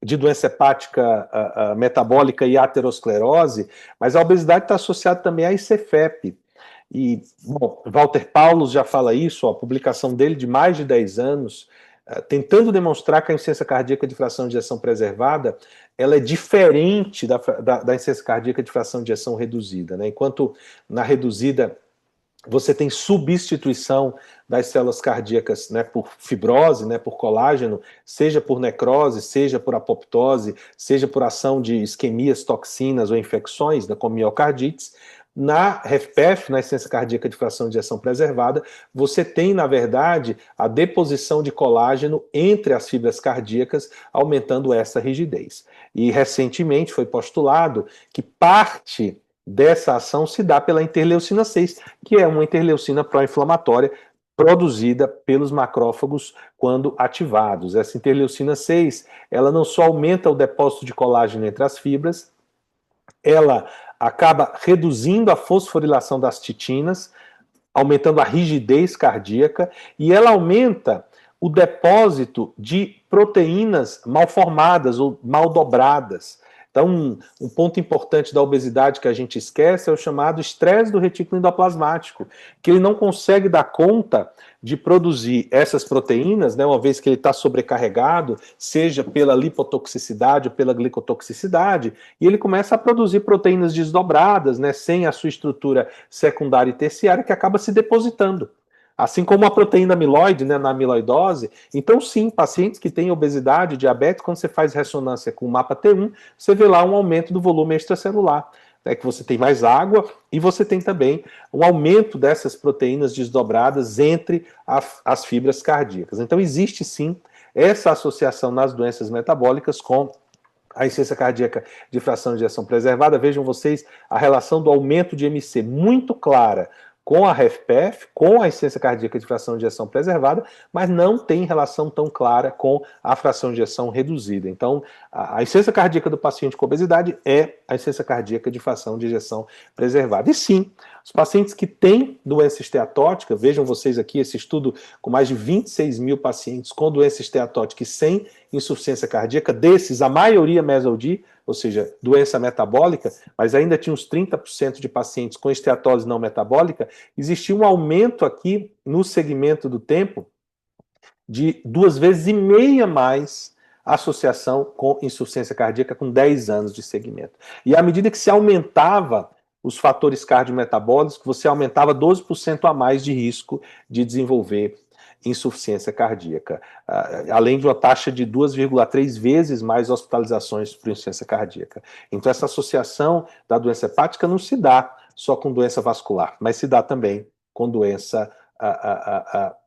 de doença hepática metabólica e aterosclerose, mas a obesidade está associada também à ICFEP. E, bom, Walter Paulus já fala isso, a publicação dele de mais de 10 anos, tentando demonstrar que a insuficiência cardíaca de fração de ejeção preservada ela é diferente da insuficiência cardíaca de fração de ejeção reduzida. Né? Enquanto na reduzida você tem substituição das células cardíacas, né, por fibrose, né, por colágeno, seja por necrose, seja por apoptose, seja por ação de isquemias, toxinas ou infecções, né, como miocardites. Na HFpEF, na insuficiência cardíaca de fração de ejeção preservada, você tem, na verdade, a deposição de colágeno entre as fibras cardíacas, aumentando essa rigidez. E recentemente foi postulado que parte dessa ação se dá pela interleucina 6, que é uma interleucina pró-inflamatória produzida pelos macrófagos quando ativados. Essa interleucina 6, ela não só aumenta o depósito de colágeno entre as fibras, ela acaba reduzindo a fosforilação das titinas, aumentando a rigidez cardíaca, e ela aumenta o depósito de proteínas mal formadas ou mal dobradas. Então, um ponto importante da obesidade que a gente esquece é o chamado estresse do retículo endoplasmático, que ele não consegue dar conta de produzir essas proteínas, né, uma vez que ele está sobrecarregado, seja pela lipotoxicidade ou pela glicotoxicidade, e ele começa a produzir proteínas desdobradas, né, sem a sua estrutura secundária e terciária, que acaba se depositando. Assim como a proteína amiloide, né, na amiloidose. Então, sim, pacientes que têm obesidade, diabetes, quando você faz ressonância com o mapa T1, você vê lá um aumento do volume extracelular. É que você tem mais água e você tem também um aumento dessas proteínas desdobradas entre as fibras cardíacas. Então, existe sim essa associação nas doenças metabólicas com a insuficiência cardíaca de fração de ejeção preservada. Vejam vocês a relação do aumento de MC muito clara com a HFpEF, com a insuficiência cardíaca de fração de ejeção preservada, mas não tem relação tão clara com a fração de ejeção reduzida. Então, a insuficiência cardíaca do paciente com obesidade é a insuficiência cardíaca de fração de ejeção preservada. E sim, os pacientes que têm doença esteatótica, vejam vocês aqui esse estudo com mais de 26 mil pacientes com doença esteatótica e sem insuficiência cardíaca, desses, a maioria meso-LD, ou seja, doença metabólica, mas ainda tinha uns 30% de pacientes com esteatose não metabólica, existia um aumento aqui no segmento do tempo de 2,5 vezes mais associação com insuficiência cardíaca com 10 anos de segmento. E à medida que se aumentava os fatores cardiometabólicos, você aumentava 12% a mais de risco de desenvolver insuficiência cardíaca, além de uma taxa de 2,3 vezes mais hospitalizações por insuficiência cardíaca. Então, essa associação da doença hepática não se dá só com doença vascular, mas se dá também com doença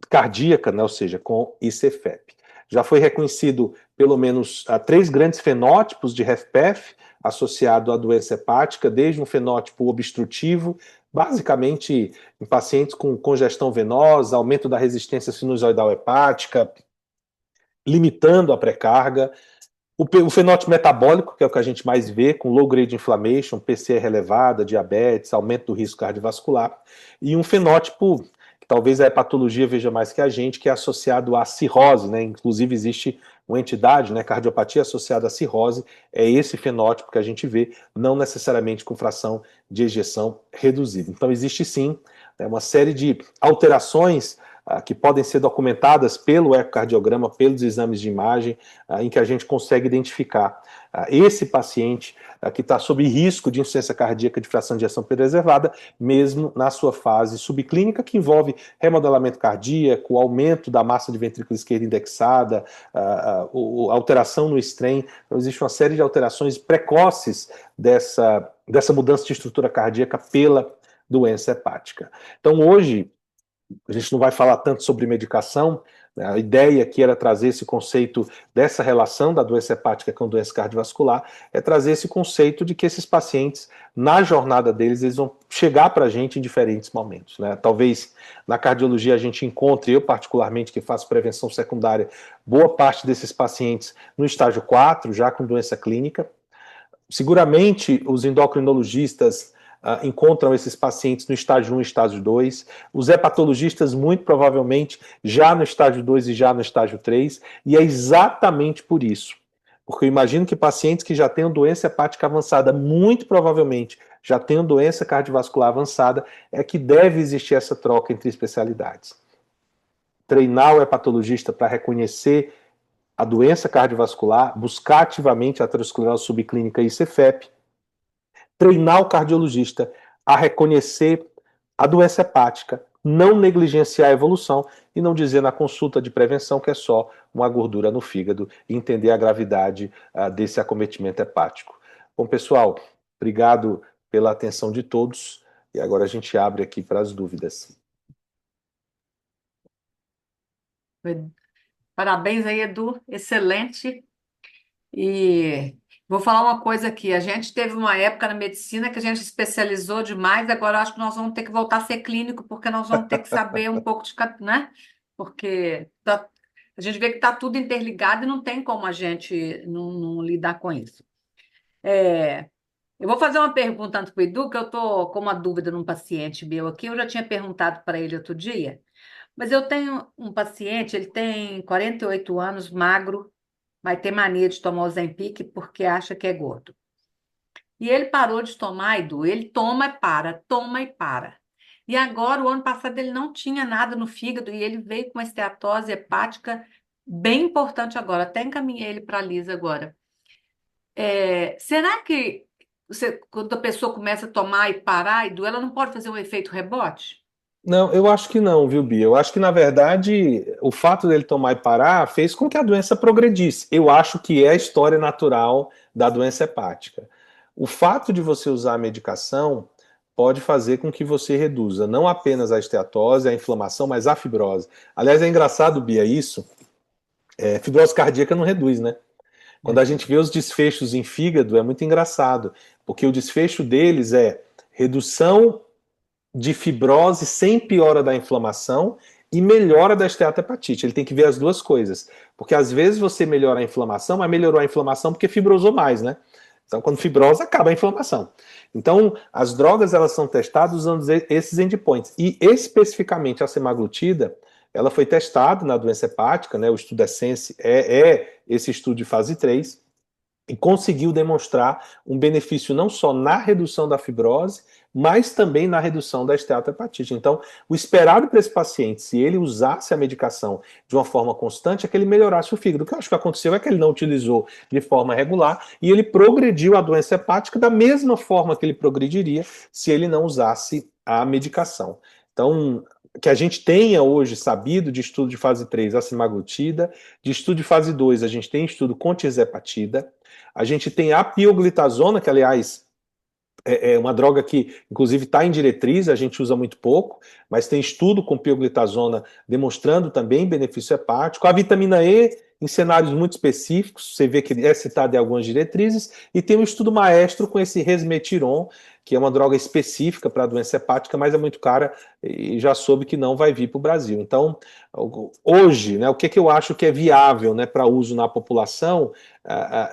cardíaca, né, ou seja, com ICFEP. Já foi reconhecido pelo menos 3 grandes fenótipos de HFpEF associado à doença hepática, desde um fenótipo obstrutivo, basicamente em pacientes com congestão venosa, aumento da resistência sinusoidal hepática, limitando a pré-carga. O fenótipo metabólico, que é o que a gente mais vê, com low grade inflammation, PCR elevada, diabetes, aumento do risco cardiovascular, e um fenótipo que talvez a hepatologia veja mais que a gente, que é associado à cirrose, né? Inclusive existe uma entidade, né, cardiopatia associada à cirrose, é esse fenótipo que a gente vê, não necessariamente com fração de ejeção reduzida. Então existe sim, né, uma série de alterações que podem ser documentadas pelo ecocardiograma, pelos exames de imagem, em que a gente consegue identificar esse paciente que está sob risco de insuficiência cardíaca de fração de ejeção preservada, mesmo na sua fase subclínica, que envolve remodelamento cardíaco, aumento da massa de ventrículo esquerdo indexada, alteração no strain. Então, existe uma série de alterações precoces dessa mudança de estrutura cardíaca pela doença hepática. Então, hoje, a gente não vai falar tanto sobre medicação, né? A ideia aqui era trazer esse conceito dessa relação da doença hepática com doença cardiovascular, é trazer esse conceito de que esses pacientes, na jornada deles, eles vão chegar para a gente em diferentes momentos, né? Talvez na cardiologia a gente encontre, eu particularmente que faço prevenção secundária, boa parte desses pacientes no estágio 4, já com doença clínica. Seguramente os endocrinologistas encontram esses pacientes no estágio 1 e estágio 2, os hepatologistas muito provavelmente já no estágio 2 e já no estágio 3, e é exatamente por isso, porque eu imagino que pacientes que já tenham doença hepática avançada, muito provavelmente já tenham doença cardiovascular avançada, é que deve existir essa troca entre especialidades. Treinar o hepatologista para reconhecer a doença cardiovascular, buscar ativamente a aterosclerose subclínica e ICFEP, treinar o cardiologista a reconhecer a doença hepática, não negligenciar a evolução e não dizer na consulta de prevenção que é só uma gordura no fígado e entender a gravidade desse acometimento hepático. Bom, pessoal, obrigado pela atenção de todos e agora a gente abre aqui para as dúvidas. Parabéns aí, Edu, excelente. E vou falar uma coisa aqui, a gente teve uma época na medicina que a gente especializou demais, agora eu acho que nós vamos ter que voltar a ser clínico, porque nós vamos ter que saber um pouco de, né? Porque a gente vê que está tudo interligado e não tem como a gente não lidar com isso. Eu vou fazer uma pergunta antes para o Edu, que eu estou com uma dúvida num paciente meu aqui, eu já tinha perguntado para ele outro dia, mas eu tenho um paciente, ele tem 48 anos, magro, vai ter mania de tomar o Ozempic porque acha que é gordo. E ele parou de tomar, Edu. Ele toma e para, toma e para. E agora, o ano passado, ele não tinha nada no fígado e ele veio com uma esteatose hepática bem importante agora. Até encaminhei ele para a Lisa agora. Será que quando a pessoa começa a tomar e parar, Edu, ela não pode fazer um efeito rebote? Não, eu acho que não, viu, Bia? Eu acho que, na verdade, o fato dele tomar e parar fez com que a doença progredisse. Eu acho que é a história natural da doença hepática. O fato de você usar a medicação pode fazer com que você reduza não apenas a esteatose, a inflamação, mas a fibrose. Aliás, é engraçado, Bia, isso. Fibrose cardíaca não reduz, né? Quando a gente vê os desfechos em fígado, é muito engraçado, porque o desfecho deles é redução de fibrose sem piora da inflamação e melhora da esteatohepatite. Ele tem que ver as duas coisas. Porque às vezes você melhora a inflamação, mas melhorou a inflamação porque fibrosou mais, né? Então, quando fibrosa, acaba a inflamação. Então, as drogas elas são testadas usando esses endpoints. E especificamente a semaglutida, ela foi testada na doença hepática, né? O estudo Essence é esse estudo de fase 3, e conseguiu demonstrar um benefício não só na redução da fibrose, mas também na redução da esteatohepatite. Então, o esperado para esse paciente, se ele usasse a medicação de uma forma constante, é que ele melhorasse o fígado. O que eu acho que aconteceu é que ele não utilizou de forma regular e ele progrediu a doença hepática da mesma forma que ele progrediria se ele não usasse a medicação. Então, que a gente tenha hoje sabido de estudo de fase 3 a semaglutida, de estudo de fase 2 a gente tem estudo com tirzepatida, a gente tem a pioglitazona, que aliás é uma droga que inclusive está em diretriz, a gente usa muito pouco, mas tem estudo com pioglitazona demonstrando também benefício hepático. A vitamina E, em cenários muito específicos, você vê que é citada em algumas diretrizes, e tem um estudo maestro com esse resmetirom, que é uma droga específica para a doença hepática, mas é muito cara e já soube que não vai vir para o Brasil. Então, hoje, né, o que eu acho que é viável, né, para uso na população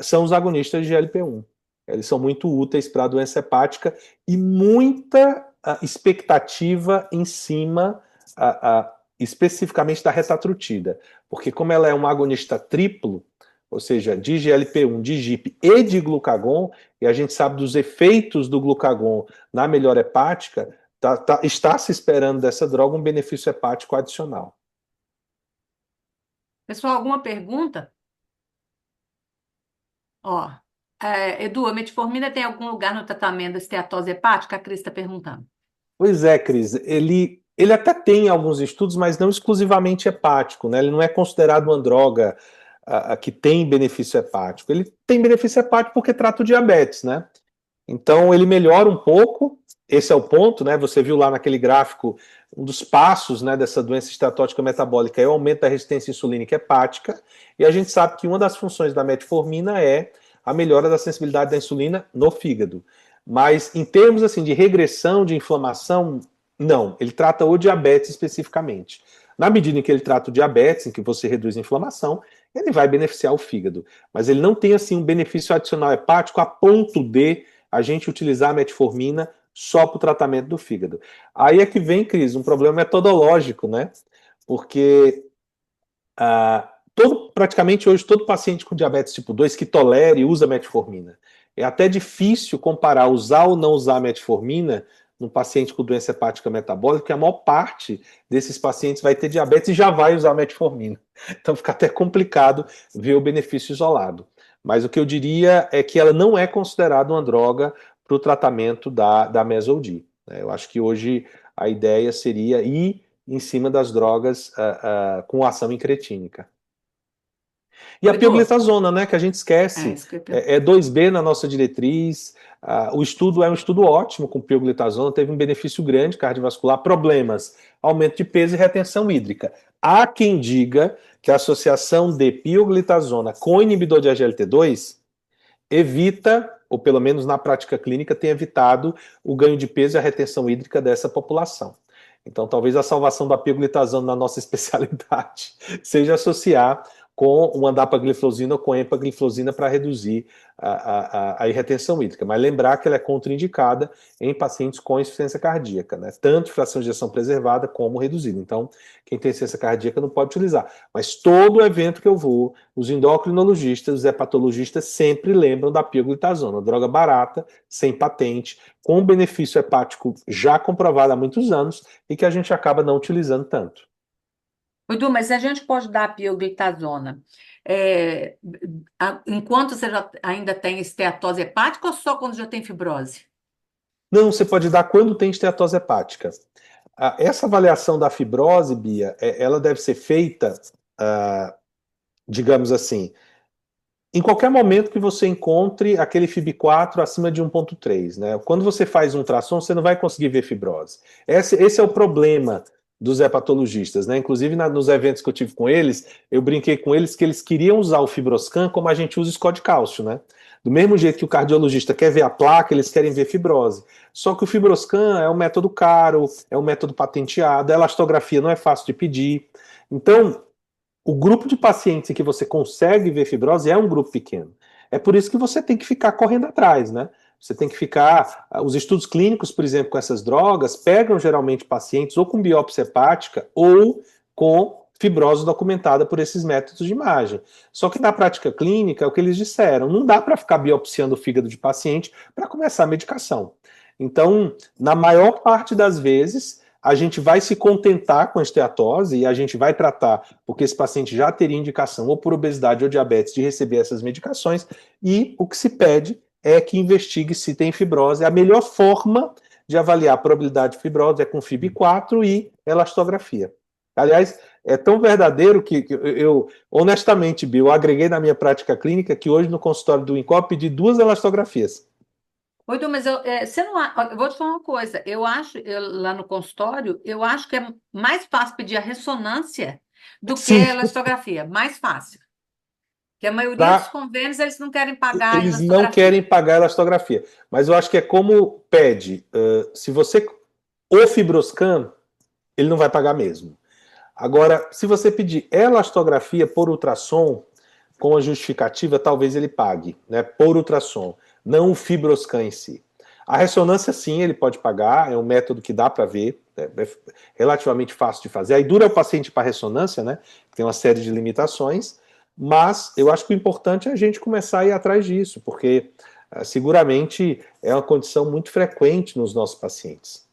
são os agonistas de GLP-1. Eles são muito úteis para a doença hepática e muita expectativa em cima, especificamente da retatrutida, porque como ela é um agonista triplo, ou seja, de GLP-1, de GIP e de glucagon, e a gente sabe dos efeitos do glucagon na melhora hepática, está se esperando dessa droga um benefício hepático adicional. Pessoal, alguma pergunta? Ó, Edu, a metformina tem algum lugar no tratamento da esteatose hepática? A Cris está perguntando. Pois é, Cris, ele até tem alguns estudos, mas não exclusivamente hepático, né? Ele não é considerado uma droga que tem benefício hepático. Ele tem benefício hepático porque trata o diabetes, né? Então ele melhora um pouco, esse é o ponto, né? Você viu lá naquele gráfico, um dos passos, né, dessa doença esteatótica metabólica é o aumento da resistência insulínica hepática, e a gente sabe que uma das funções da metformina é a melhora da sensibilidade da insulina no fígado. Mas em termos assim de regressão de inflamação, não, ele trata o diabetes especificamente. Na medida em que ele trata o diabetes, em que você reduz a inflamação, ele vai beneficiar o fígado. Mas ele não tem assim um benefício adicional hepático a ponto de a gente utilizar a metformina só para o tratamento do fígado. Aí é que vem, Cris, um problema metodológico, né? Porque praticamente hoje todo paciente com diabetes tipo 2 que tolere usa metformina. É até difícil comparar usar ou não usar metformina num paciente com doença hepática metabólica, porque a maior parte desses pacientes vai ter diabetes e já vai usar metformina. Então fica até complicado ver o benefício isolado. Mas o que eu diria é que ela não é considerada uma droga para o tratamento da MESOD. Eu acho que hoje a ideia seria ir em cima das drogas com ação incretínica. E Ô, a Edu, pioglitazona, né, que a gente esquece, isso que eu ia é 2B na nossa diretriz. O estudo é um estudo ótimo com pioglitazona, teve um benefício grande cardiovascular, problemas, aumento de peso e retenção hídrica. Há quem diga que a associação de pioglitazona com inibidor de AGLT2 evita, ou pelo menos na prática clínica, tem evitado o ganho de peso e a retenção hídrica dessa população. Então, talvez a salvação da pioglitazona na nossa especialidade seja associar com uma dapagliflozina ou com empagliflozina para reduzir a retenção hídrica. Mas lembrar que ela é contraindicada em pacientes com insuficiência cardíaca, né? Tanto fração de ejeção preservada como reduzida. Então, quem tem insuficiência cardíaca não pode utilizar. Mas todo evento que eu vou, os endocrinologistas, os hepatologistas sempre lembram da pioglitazona, droga barata, sem patente, com benefício hepático já comprovado há muitos anos e que a gente acaba não utilizando tanto. Edu, mas a gente pode dar a pioglitazona enquanto você ainda tem esteatose hepática ou só quando já tem fibrose? Não, você pode dar quando tem esteatose hepática. Essa avaliação da fibrose, Bia, ela deve ser feita, digamos assim, em qualquer momento que você encontre aquele FIB4 acima de 1,3, né? Quando você faz um ultrassom, você não vai conseguir ver fibrose. Esse é o problema dos hepatologistas, né? Inclusive nos eventos que eu tive com eles, eu brinquei com eles que eles queriam usar o Fibroscan como a gente usa o score de cálcio, né? Do mesmo jeito que o cardiologista quer ver a placa, eles querem ver fibrose. Só que o Fibroscan é um método caro, é um método patenteado, a elastografia não é fácil de pedir. Então, o grupo de pacientes em que você consegue ver fibrose é um grupo pequeno. É por isso que você tem que ficar correndo atrás, né? Você tem que ficar. Os estudos clínicos, por exemplo, com essas drogas, pegam geralmente pacientes ou com biópsia hepática ou com fibrose documentada por esses métodos de imagem. Só que na prática clínica, é o que eles disseram, não dá para ficar biopsiando o fígado de paciente para começar a medicação. Então, na maior parte das vezes, a gente vai se contentar com a esteatose e a gente vai tratar, porque esse paciente já teria indicação ou por obesidade ou diabetes de receber essas medicações, e o que se pede é que investigue se tem fibrose. A melhor forma de avaliar a probabilidade de fibrose é com FIB4 e elastografia. Aliás, é tão verdadeiro que eu honestamente, Bill, eu agreguei na minha prática clínica que hoje no consultório do INCOP pedi 2 elastografias. Oi, Du, mas você não, eu vou te falar uma coisa. Eu acho, lá no consultório, eu acho que é mais fácil pedir a ressonância do que Sim, a elastografia. Mais fácil. Que a maioria dos pra, convênios, eles não querem pagar a eles não querem elastografia. pagar a elastografia. Mas eu acho que é como pede. Se você. O Fibroscan, ele não vai pagar mesmo. Agora, se você pedir elastografia por ultrassom, com a justificativa, talvez ele pague, né? Por ultrassom, não o Fibroscan em si. A ressonância, sim, ele pode pagar, é um método que dá para ver, é relativamente fácil de fazer. Aí dura o paciente para ressonância, né? Tem uma série de limitações, mas eu acho que o importante é a gente começar a ir atrás disso, porque seguramente é uma condição muito frequente nos nossos pacientes.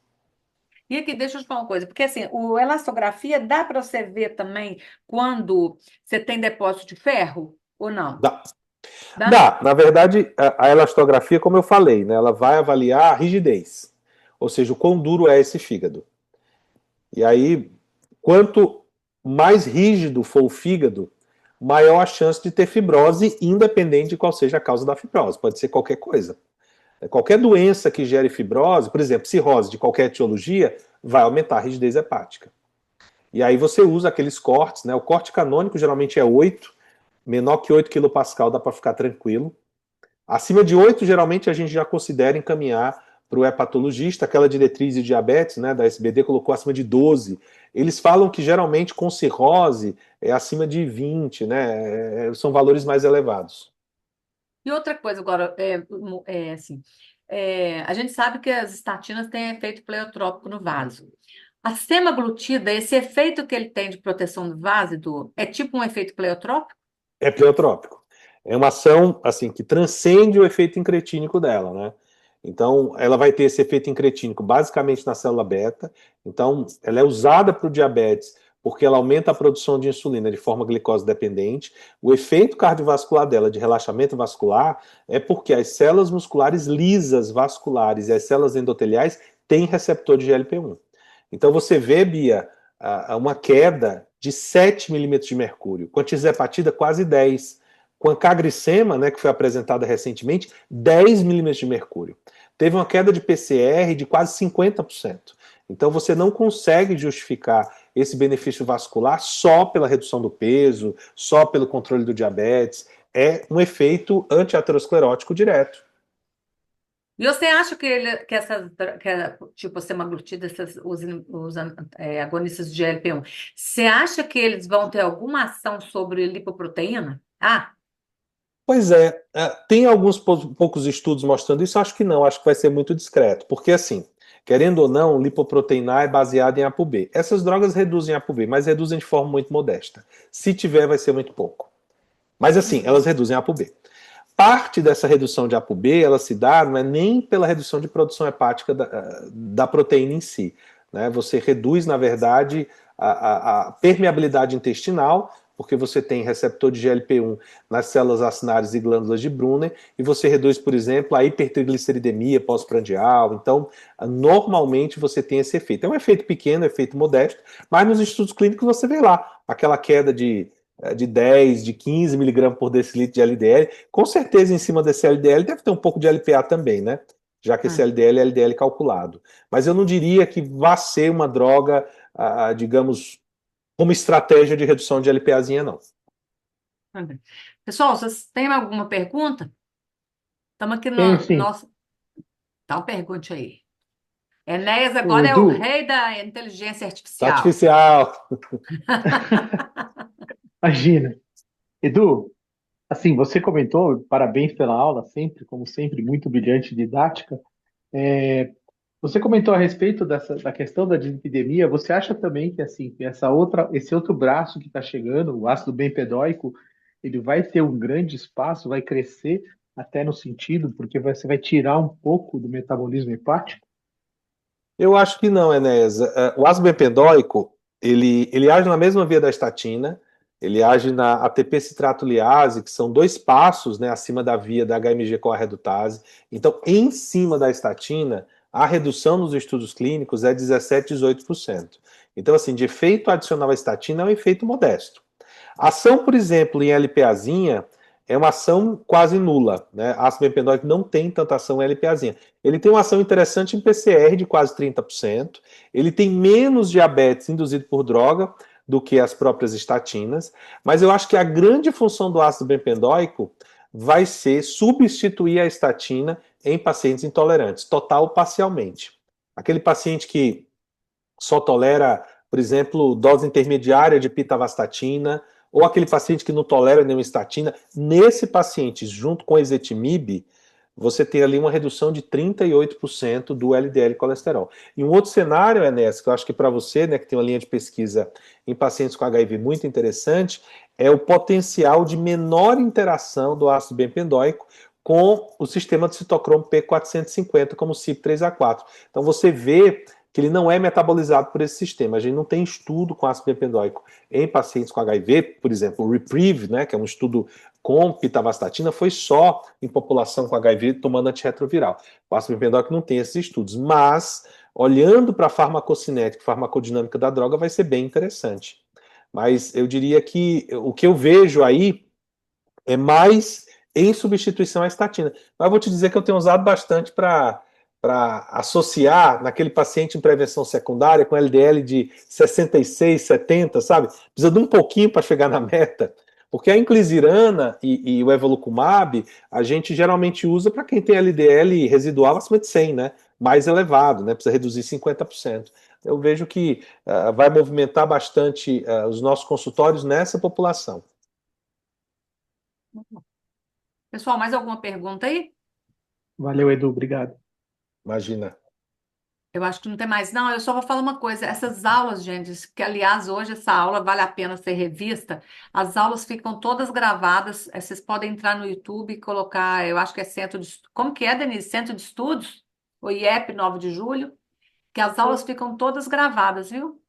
E aqui, deixa eu te falar uma coisa, porque assim, o elastografia dá para você ver também quando você tem depósito de ferro ou não? Dá, Dá? dá. Na verdade, a elastografia, como eu falei, né, ela vai avaliar a rigidez, ou seja, o quão duro é esse fígado. E aí, quanto mais rígido for o fígado, maior a chance de ter fibrose, independente de qual seja a causa da fibrose. Pode ser qualquer coisa. Qualquer doença que gere fibrose, por exemplo, cirrose de qualquer etiologia, vai aumentar a rigidez hepática. E aí você usa aqueles cortes, né? O corte canônico geralmente é 8, menor que 8 kPa dá para ficar tranquilo. Acima de 8, geralmente a gente já considera encaminhar para o hepatologista. Aquela diretriz de diabetes, né, da SBD, colocou acima de 12. Eles falam que geralmente com cirrose é acima de 20, né? São valores mais elevados. E outra coisa agora, assim, a gente sabe que as estatinas têm efeito pleiotrópico no vaso. A semaglutida, esse efeito que ele tem de proteção do vaso, é tipo um efeito pleiotrópico? É pleotrópico. É uma ação assim que transcende o efeito incretínico dela, né? Então, ela vai ter esse efeito incretínico basicamente na célula beta. Então, ela é usada para o diabetes porque ela aumenta a produção de insulina de forma glicose dependente. O efeito cardiovascular dela, de relaxamento vascular, é porque as células musculares lisas vasculares e as células endoteliais têm receptor de GLP-1. Então, você vê, Bia, uma queda de 7 milímetros de mercúrio, com a tisepatida quase 10, com a cagricema, né, que foi apresentada recentemente, 10 milímetros de mercúrio. Teve uma queda de PCR de quase 50%. Então você não consegue justificar esse benefício vascular só pela redução do peso, só pelo controle do diabetes. É um efeito antiaterosclerótico direto. E você acha que essas, tipo, a semaglutida, agonistas de GLP-1, você acha que eles vão ter alguma ação sobre lipoproteína? Ah, Pois é, tem alguns poucos estudos mostrando isso, acho que não, acho que vai ser muito discreto, porque assim, querendo ou não, lipoproteína é baseada em ApoB. Essas drogas reduzem ApoB, mas reduzem de forma muito modesta. Se tiver, vai ser muito pouco. Mas assim, elas uhum. reduzem ApoB. Parte dessa redução de ApoB, ela se dá, não é nem pela redução de produção hepática da proteína em si. Né? Você reduz, na verdade, a permeabilidade intestinal, porque você tem receptor de GLP-1 nas células acinárias e glândulas de Brunner, e você reduz, por exemplo, a hipertrigliceridemia pós-prandial. Então, normalmente você tem esse efeito. É um efeito pequeno, um efeito modesto, mas nos estudos clínicos você vê lá aquela queda de 10, de 15 miligramas por decilitro de LDL. Com certeza, em cima desse LDL, deve ter um pouco de LPA também, né? Já que esse Ah, LDL é LDL calculado. Mas eu não diria que vá ser uma droga, digamos, como estratégia de redução de LPAzinha, não. tá bem. Pessoal, vocês têm alguma pergunta? Estamos aqui Tenho no sim. nosso. Então, pergunte aí. Enéas Ô, agora é o Edu, rei da inteligência Tá artificial. artificial. imagina. Edu, assim, você comentou, parabéns pela aula, sempre, como sempre, muito brilhante e didática. Você comentou a respeito da questão da dislipidemia. Você acha também que assim, que esse outro braço que está chegando, o ácido bempedóico, ele vai ter um grande espaço, vai crescer até no sentido, porque você vai tirar um pouco do metabolismo hepático? Eu acho que não, Enéas. O ácido bempendóico, ele age na mesma via da estatina, ele age na ATP citratoliase, que são dois passos, né, acima da via da HMG-CoA redutase. Então, em cima da estatina, a redução nos estudos clínicos é 17, 18%. Então, assim, de efeito adicional à estatina é um efeito modesto. A ação, por exemplo, em LPAzinha é uma ação quase nula, né? Ácido bempedoico não tem tanta ação em LPAzinha. Ele tem uma ação interessante em PCR de quase 30%. Ele tem menos diabetes induzido por droga do que as próprias estatinas, mas eu acho que a grande função do ácido bempedoico vai ser substituir a estatina em pacientes intolerantes, total ou parcialmente. Aquele paciente que só tolera, por exemplo, dose intermediária de pitavastatina, ou aquele paciente que não tolera nenhuma estatina, nesse paciente, junto com ezetimibe, você tem ali uma redução de 38% do LDL colesterol. E um outro cenário, Enéas, que eu acho que para você, né, que tem uma linha de pesquisa em pacientes com HIV muito interessante, é o potencial de menor interação do ácido bempedoico com o sistema de citocromo P450, como o CYP3A4. Então você vê que ele não é metabolizado por esse sistema. A gente não tem estudo com ácido bempedoico em pacientes com HIV, por exemplo, o REPRIEVE, né, que é um estudo com pitavastatina, foi só em população com HIV tomando antirretroviral. O ácido bempedoico não tem esses estudos, mas olhando para a farmacocinética, farmacodinâmica da droga, vai ser bem interessante. Mas eu diria que o que eu vejo aí é mais em substituição à estatina. Mas eu vou te dizer que eu tenho usado bastante para associar naquele paciente em prevenção secundária com LDL de 66, 70, sabe? Precisa de um pouquinho para chegar na meta. Porque a inclisiran e o evolucumab, a gente geralmente usa para quem tem LDL residual acima de 100, né? Mais elevado, né? Precisa reduzir 50%. Eu vejo que vai movimentar bastante os nossos consultórios nessa população. Pessoal, mais alguma pergunta aí? Valeu, Edu, obrigado. Imagina. Eu acho que não tem mais. Não, eu só vou falar uma coisa. Essas aulas, gente, que aliás hoje essa aula vale a pena ser revista. As aulas ficam todas gravadas. Vocês podem entrar no YouTube e colocar, eu acho que é Centro de... Como que é, Denise? Centro de Estudos? O IEP 9 de julho. Que as aulas ficam todas gravadas, viu?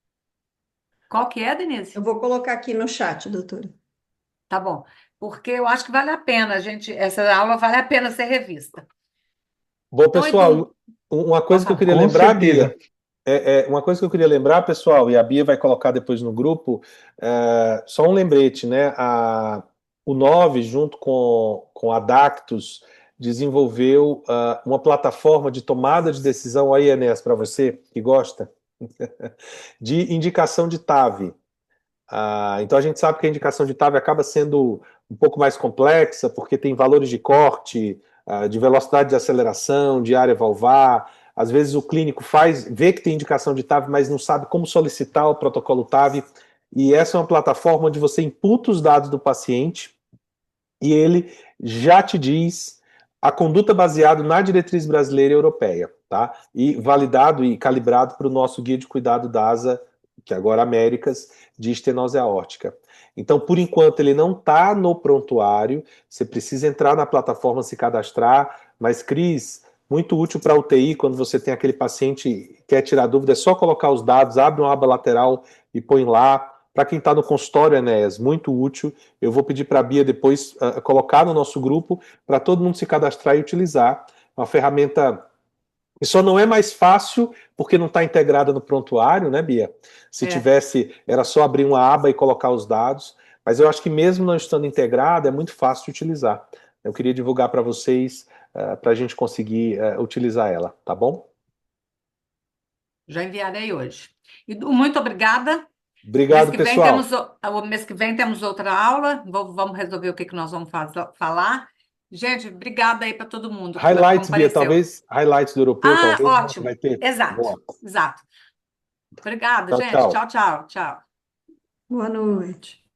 Qual que é, Denise? Eu vou colocar aqui no chat, doutora. Tá bom. Porque eu acho que vale a pena, gente. Essa aula vale a pena ser revista. Bom, Então, Edu, pessoal, uma pode coisa que eu falar. queria Com lembrar, certeza. Bia, uma coisa que eu queria lembrar, pessoal, e a Bia vai colocar depois no grupo, só um lembrete, né? O Nove, junto com a Dactus, desenvolveu uma plataforma de tomada de decisão, aí, Enéas, para você que gosta, de indicação de TAV. Então a gente sabe que a indicação de TAV acaba sendo um pouco mais complexa, porque tem valores de corte, de velocidade de aceleração, de área valvar. Às vezes o clínico vê que tem indicação de TAV, mas não sabe como solicitar o protocolo TAV. E essa é uma plataforma onde você imputa os dados do paciente e ele já te diz a conduta baseada na diretriz brasileira e europeia, tá? E validado e calibrado para o nosso guia de cuidado da ASA, que agora Américas, de estenose aórtica. Então, por enquanto, ele não está no prontuário, você precisa entrar na plataforma, se cadastrar, mas, Cris, muito útil para a UTI, quando você tem aquele paciente que quer tirar dúvida, é só colocar os dados, abre uma aba lateral e põe lá. Para quem está no consultório, Enéas, muito útil. Eu vou pedir para a Bia depois colocar no nosso grupo para todo mundo se cadastrar e utilizar. Uma ferramenta que só não é mais fácil porque não está integrada no prontuário, né, Bia? Se É, tivesse, era só abrir uma aba e colocar os dados. Mas eu acho que mesmo não estando integrada, é muito fácil de utilizar. Eu queria divulgar para vocês, para a gente conseguir utilizar ela, tá bom? já enviarei hoje. Edu, muito obrigada. Mês Obrigado, que vem pessoal. o mês que vem temos outra aula. Vamos resolver o que nós vamos falar. Gente, obrigada aí para todo mundo que Highlights, Bia, compareceu. talvez. Highlights do europeu, Ah, talvez, né, que vai ótimo. ter. Exato, Boa. exato. Obrigada, Tchau, gente. tchau. Tchau, tchau, tchau. Boa noite.